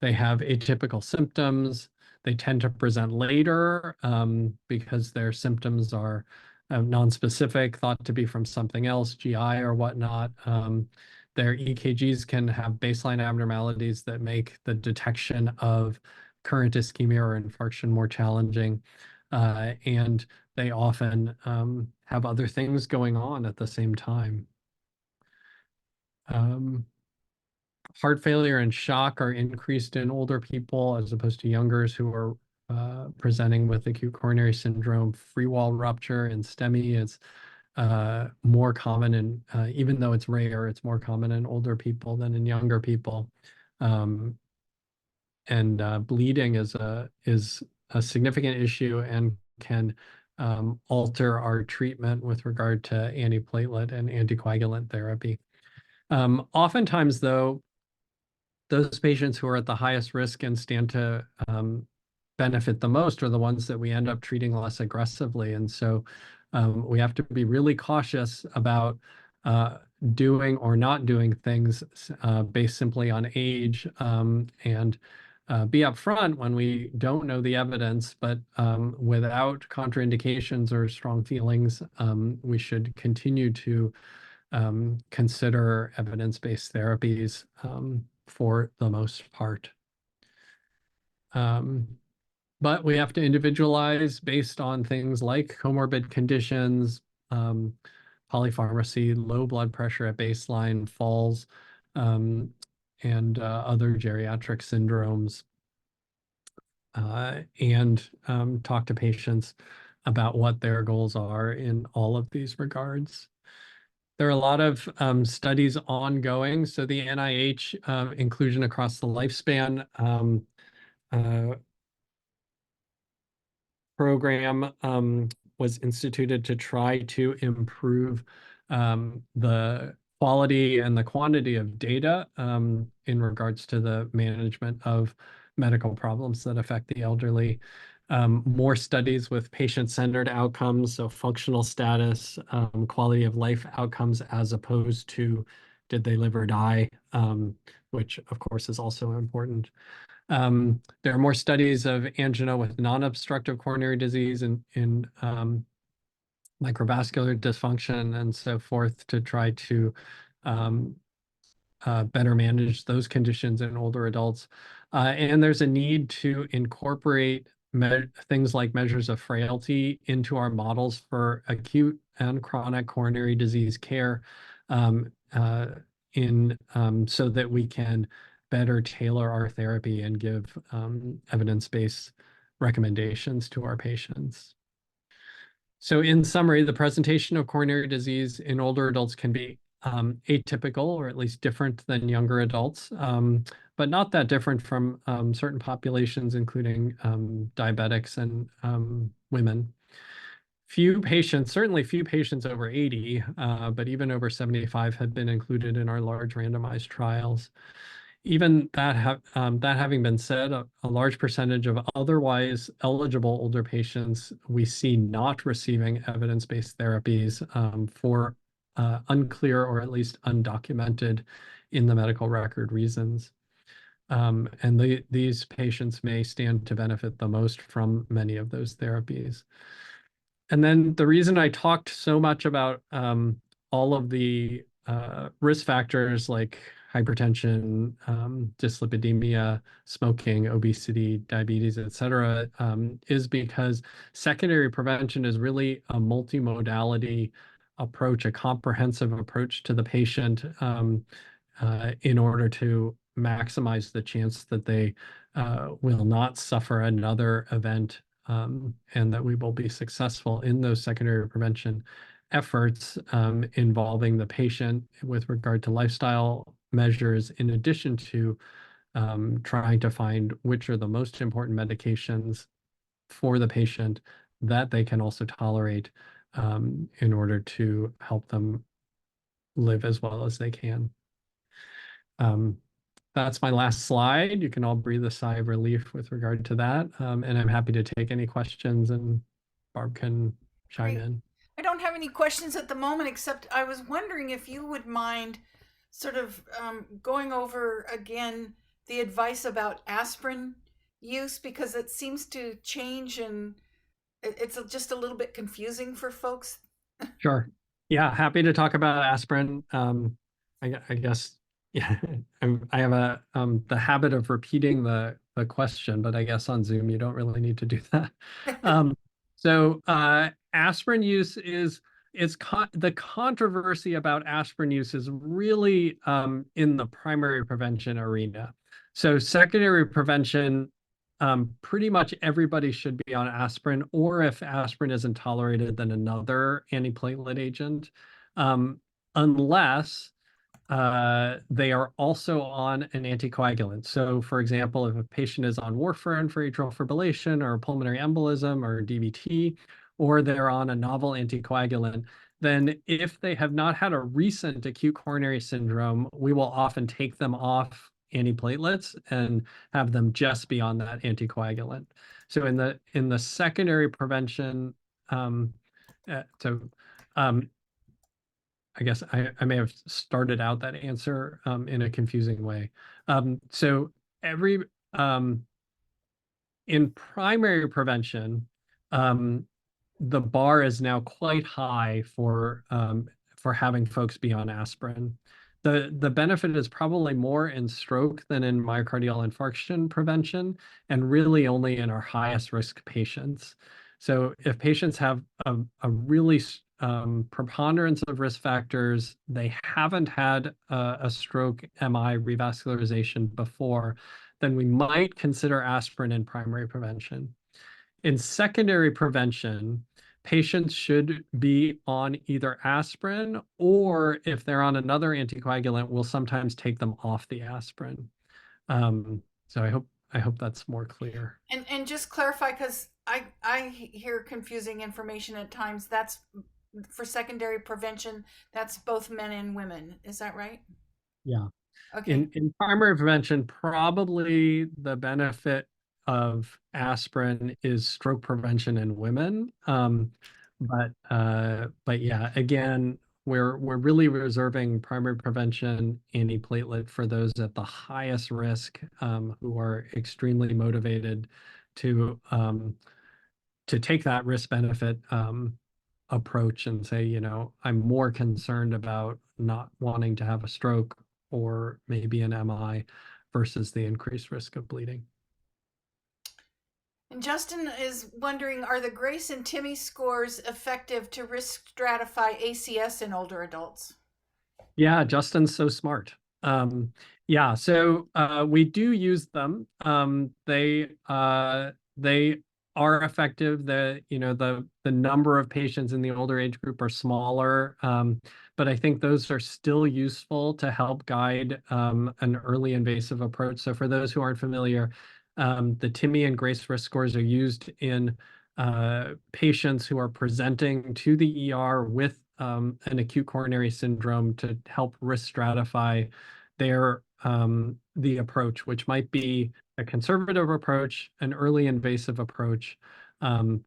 They have atypical symptoms. They tend to present later because their symptoms are nonspecific, thought to be from something else, GI or whatnot. Their EKGs can have baseline abnormalities that make the detection of current ischemia or infarction more challenging. And they often have other things going on at the same time. Heart failure and shock are increased in older people as opposed to youngers who are presenting with acute coronary syndrome. Free wall rupture and STEMI is more common, and even though it's rare, it's more common in older people than in younger people. And bleeding is a significant issue and can alter our treatment with regard to antiplatelet and anticoagulant therapy. Oftentimes, though, those patients who are at the highest risk and stand to benefit the most are the ones that we end up treating less aggressively. And so we have to be really cautious about doing or not doing things based simply on age and be upfront when we don't know the evidence, but without contraindications or strong feelings, we should continue to consider evidence-based therapies for the most part. But we have to individualize based on things like comorbid conditions, polypharmacy, low blood pressure at baseline, falls, and other geriatric syndromes, and talk to patients about what their goals are in all of these regards. There are a lot of studies ongoing. So the NIH inclusion across the lifespan program was instituted to try to improve the quality and the quantity of data in regards to the management of medical problems that affect the elderly. More studies with patient-centered outcomes, so functional status, quality of life outcomes, as opposed to did they live or die, which of course is also important. There are more studies of angina with non-obstructive coronary disease and in microvascular dysfunction and so forth to try to better manage those conditions in older adults. And there's a need to incorporate things like measures of frailty into our models for acute and chronic coronary disease care so that we can better tailor our therapy and give evidence-based recommendations to our patients. So in summary, the presentation of coronary disease in older adults can be atypical, or at least different than younger adults, but not that different from certain populations, including diabetics and women. Few patients, certainly few patients over 80, but even over 75 had been included in our large randomized trials. Even that having been said, a large percentage of otherwise eligible older patients we see not receiving evidence-based therapies for unclear or at least undocumented in the medical record reasons. And these patients may stand to benefit the most from many of those therapies. And then the reason I talked so much about all of the risk factors like hypertension, dyslipidemia, smoking, obesity, diabetes, et cetera, is because secondary prevention is really a multimodality approach, a comprehensive approach to the patient in order to maximize the chance that they will not suffer another event and that we will be successful in those secondary prevention efforts involving the patient with regard to lifestyle measures, in addition to trying to find which are the most important medications for the patient that they can also tolerate in order to help them live as well as they can. That's my last slide. You can all breathe a sigh of relief with regard to that. And I'm happy to take any questions, and Barb can chime Great. in. I don't have any questions at the moment, except I was wondering if you would mind sort of going over again the advice about aspirin use, because it seems to change and it's just a little bit confusing for folks. Sure. Yeah, happy to talk about aspirin. I guess, yeah, I have the habit of repeating the question, but I guess on Zoom you don't really need to do that. So aspirin use is the controversy about aspirin use is really in the primary prevention arena. So secondary prevention, pretty much everybody should be on aspirin, or if aspirin isn't tolerated, then another antiplatelet agent, unless they are also on an anticoagulant. So, for example, if a patient is on warfarin for atrial fibrillation or pulmonary embolism or DVT, or they're on a novel anticoagulant, then if they have not had a recent acute coronary syndrome, we will often take them off antiplatelets and have them just be on that anticoagulant. So in the secondary prevention, I guess I may have started out that answer in a confusing way. So in primary prevention, the bar is now quite high for having folks be on aspirin. The benefit is probably more in stroke than in myocardial infarction prevention, and really only in our highest risk patients. So if patients have a really preponderance of risk factors, they haven't had a stroke MI revascularization before, then we might consider aspirin in primary prevention. In secondary prevention, patients should be on either aspirin, or if they're on another anticoagulant, we'll sometimes take them off the aspirin. So I hope that's more clear. And just clarify, because I hear confusing information at times. That's for secondary prevention. That's both men and women. Is that right? Yeah. Okay. In primary prevention, probably the benefit of aspirin is stroke prevention in women. But yeah, again, we're really reserving primary prevention antiplatelet for those at the highest risk, who are extremely motivated to take that risk benefit approach and say, you know, I'm more concerned about not wanting to have a stroke or maybe an MI versus the increased risk of bleeding. And Justin is wondering, are the Grace and Timmy scores effective to risk stratify ACS in older adults? Yeah, Justin's so smart. Yeah, so we do use them. They are effective. The number of patients in the older age group are smaller, but I think those are still useful to help guide an early invasive approach. So for those who aren't familiar, the TIMI and GRACE risk scores are used in patients who are presenting to the ER with an acute coronary syndrome to help risk stratify the approach, which might be a conservative approach, an early invasive approach. Um,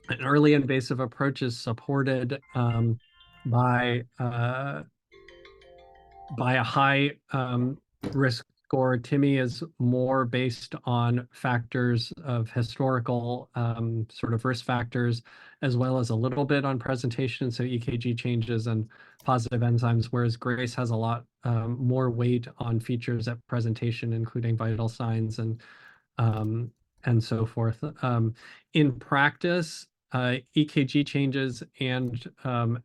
an early invasive approach is supported by uh, by a high risk score. TIMI is more based on factors of historical sort of risk factors, as well as a little bit on presentation, so EKG changes and positive enzymes, whereas GRACE has a lot more weight on features at presentation, including vital signs um, and so forth. In practice, EKG changes and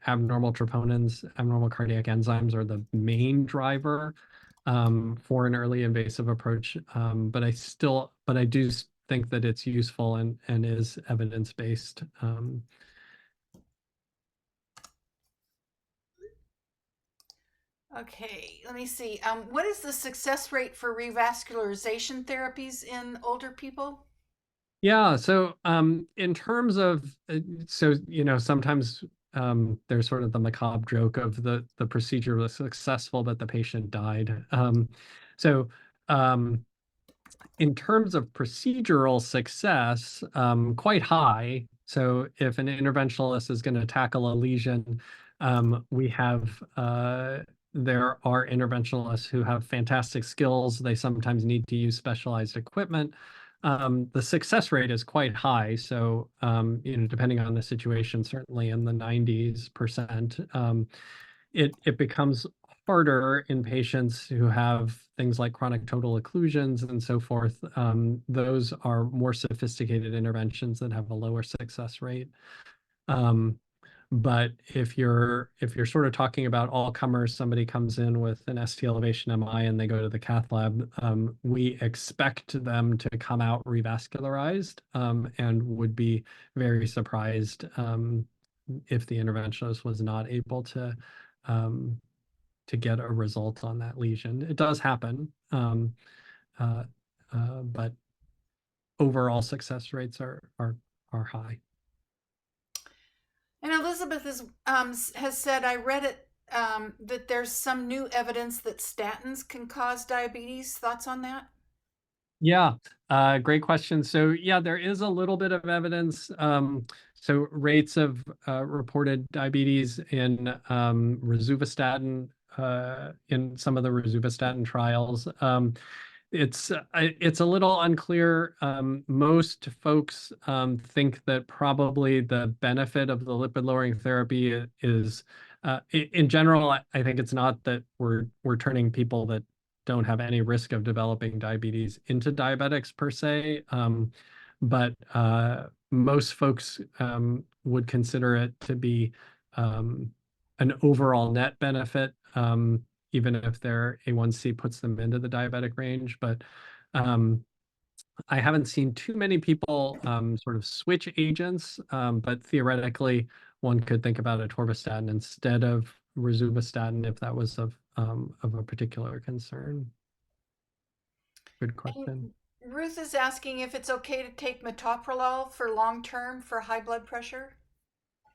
abnormal troponins, abnormal cardiac enzymes are the main driver for an early invasive approach. But I do think that it's useful and is evidence-based. Okay, let me see. What is the success rate for revascularization therapies in older people? Yeah, so in terms of sometimes there's sort of the macabre joke of the procedure was successful, but the patient died. So um, in terms of procedural success, quite high. So if an interventionalist is going to tackle a lesion, we have there are interventionalists who have fantastic skills. They sometimes need to use specialized equipment. The success rate is quite high. So, depending on the situation, certainly in the 90%. It becomes harder in patients who have things like chronic total occlusions and so forth. Those are more sophisticated interventions that have a lower success rate. Um, but if you're sort of talking about all comers, somebody comes in with an ST elevation MI and they go to the cath lab, we expect them to come out revascularized and would be very surprised if the interventionist was not able um, to get a result on that lesion. It does happen, uh, but overall success rates are high. And Elizabeth has said, I read it, that there's some new evidence that statins can cause diabetes. Thoughts on that? Yeah, great question. So yeah, there is a little bit of evidence. So rates of reported diabetes in rosuvastatin in some of the rosuvastatin trials. It's a little unclear. Most folks think that probably the benefit of the lipid-lowering therapy is, in general, I think it's not that we're turning people that don't have any risk of developing diabetes into diabetics per se, but most folks would consider it to be an overall net benefit. Even if their A1C puts them into the diabetic range. But I haven't seen too many people sort of switch agents, but theoretically, one could think about atorvastatin instead of rosuvastatin if that was of a particular concern. Good question. And Ruth is asking if it's okay to take metoprolol for long term for high blood pressure.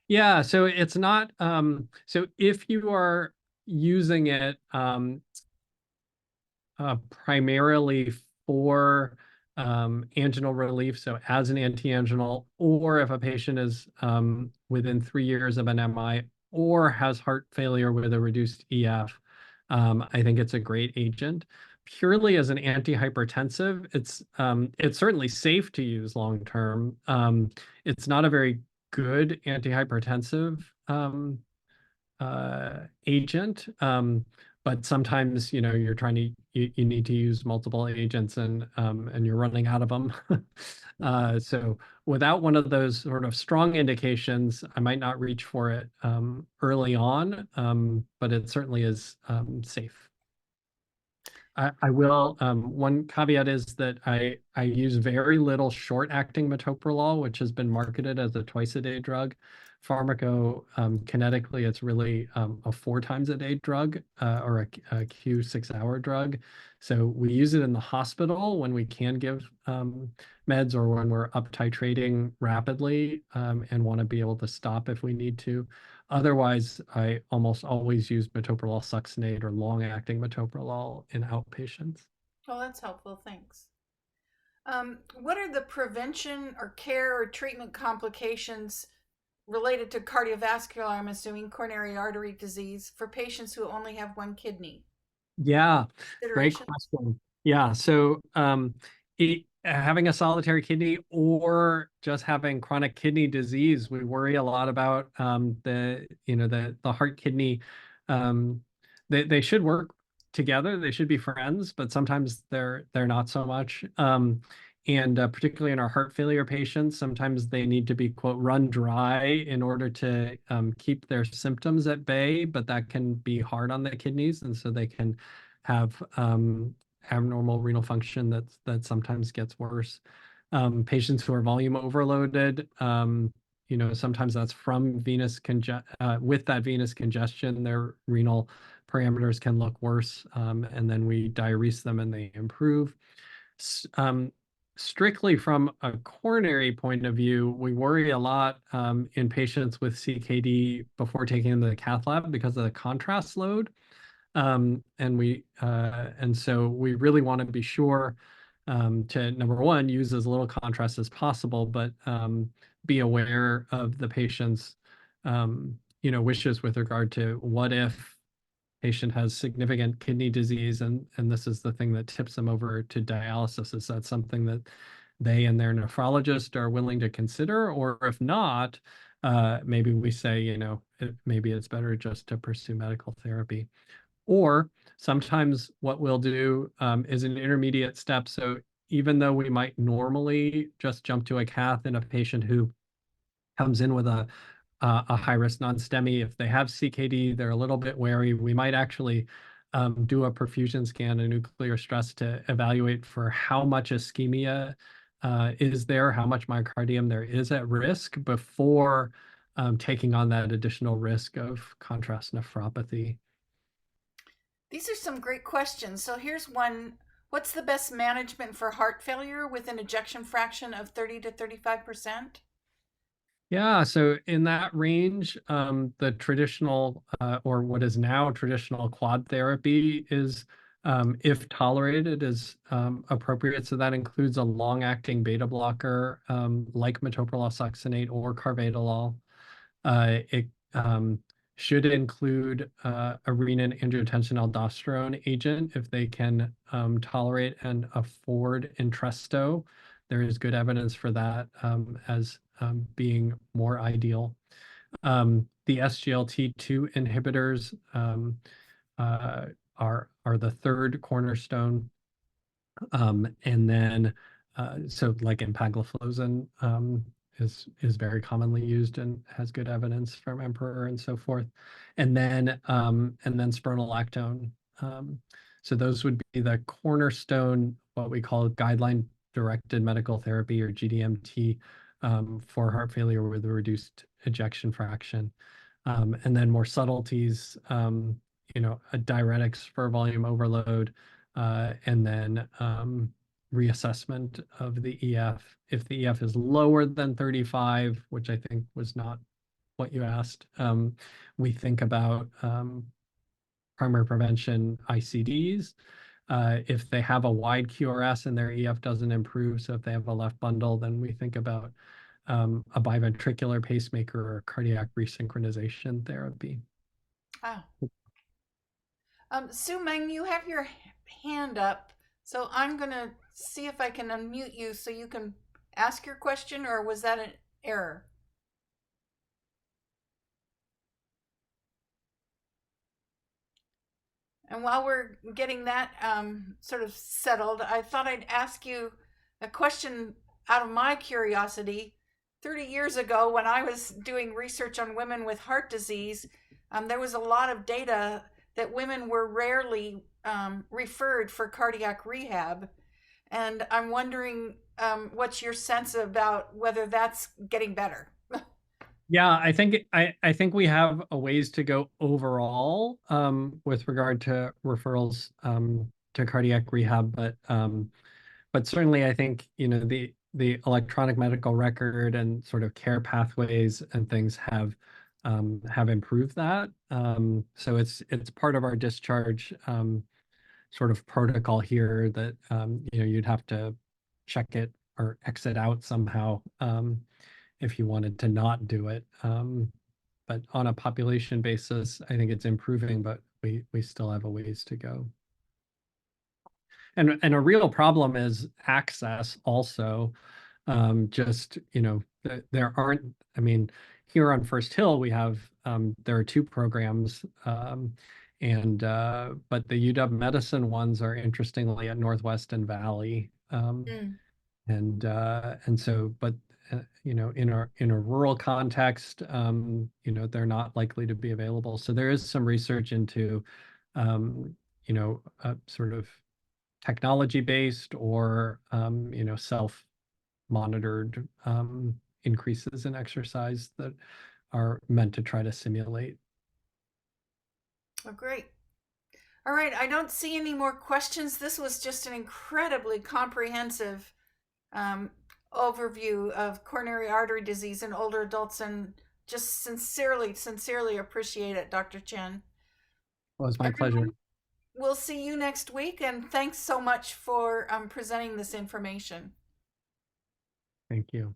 Yeah, so it's not so if you are using it primarily for anginal relief, so as an anti-anginal, or if a patient is within 3 years of an MI or has heart failure with a reduced EF, I think it's a great agent. Purely as an antihypertensive, it's certainly safe to use long term. It's not a very good antihypertensive agent. But sometimes, you're trying to you need to use multiple agents and you're running out of them. So without one of those sort of strong indications, I might not reach for it early on, but it certainly is safe. I will. One caveat is that I use very little short-acting metoprolol, which has been marketed as a twice-a-day drug. Kinetically, it's really a 4 times a day drug or a Q6-hour drug. So we use it in the hospital when we can give meds or when we're up titrating rapidly and want to be able to stop if we need to. Otherwise, I almost always use metoprolol succinate or long-acting metoprolol in outpatients. Oh, that's helpful. Thanks. What are the prevention or care or treatment complications related to cardiovascular, I'm assuming, coronary artery disease for patients who only have one kidney? Yeah, great Considerations? question. Yeah, so having a solitary kidney or just having chronic kidney disease, we worry a lot about the heart kidney. They should work together. They should be friends, but sometimes they're not so much. And particularly in our heart failure patients, sometimes they need to be, quote, run dry in order to keep their symptoms at bay, but that can be hard on the kidneys. And so they can have abnormal renal function that sometimes gets worse. Patients who are volume overloaded, sometimes that's from with that venous congestion, their renal parameters can look worse, and then we diurese them and they improve. Strictly from a coronary point of view, we worry a lot in patients with CKD before taking them to the cath lab because of the contrast load. And so we really want to be sure to, number one, use as little contrast as possible, but be aware of the patient's wishes with regard to what if patient has significant kidney disease and this is the thing that tips them over to dialysis. Is that something that they and their nephrologist are willing to consider? Or if not, maybe we say, maybe it's better just to pursue medical therapy. Or sometimes what we'll do is an intermediate step. So even though we might normally just jump to a cath in a patient who comes in with a high-risk non-STEMI, if they have CKD, they're a little bit wary. We might actually do a perfusion scan, a nuclear stress to evaluate for how much ischemia is there, how much myocardium there is at risk before taking on that additional risk of contrast nephropathy. These are some great questions. So here's one. What's the best management for heart failure with an ejection fraction of 30 to 35%? Yeah, so in that range, the traditional or what is now traditional quad therapy is, if tolerated, is appropriate. So that includes a long-acting beta blocker like metoprolol succinate or carvedilol. It should include a renin-angiotensin-aldosterone agent if they can tolerate and afford Entresto. There is good evidence for that as being more ideal. The SGLT2 inhibitors are the third cornerstone. And then, so like empagliflozin is very commonly used and has good evidence from Emperor and so forth. And then spironolactone. So those would be the cornerstone, what we call guideline-directed medical therapy or GDMT for heart failure with a reduced ejection fraction. And then more subtleties, diuretics for volume overload, and then reassessment of the EF. If the EF is lower than 35, which I think was not what you asked, we think about primary prevention ICDs. If they have a wide QRS and their EF doesn't improve, so if they have a left bundle, then we think about a biventricular pacemaker or cardiac resynchronization therapy. Ah. Sue Meng, you have your hand up, so I'm going to see if I can unmute you so you can ask your question, or was that an error? And while we're getting that sort of settled, I thought I'd ask you a question out of my curiosity. 30 years ago, when I was doing research on women with heart disease, there was a lot of data that women were rarely referred for cardiac rehab. And I'm wondering what's your sense about whether that's getting better? Yeah, I think we have a ways to go overall with regard to referrals to cardiac rehab, but certainly I think the electronic medical record and sort of care pathways and things have improved that. So it's part of our discharge sort of protocol here that you'd have to check it or exit out somehow if you wanted to not do it. But on a population basis, I think it's improving, but we still have a ways to go. And a real problem is access also. Just, there aren't, I mean, here on First Hill, we have, there are two programs, but the UW medicine ones are interestingly at Northwest and Valley. Mm. And so, but in a rural context, they're not likely to be available. So there is some research into, sort of technology-based or, self-monitored increases in exercise that are meant to try to simulate. Oh, great. All right, I don't see any more questions. This was just an incredibly comprehensive um, overview of coronary artery disease in older adults, and just sincerely appreciate it, Dr. Chen. Well, it's my pleasure. Everyone, we'll see you next week, and thanks so much for presenting this information. Thank you.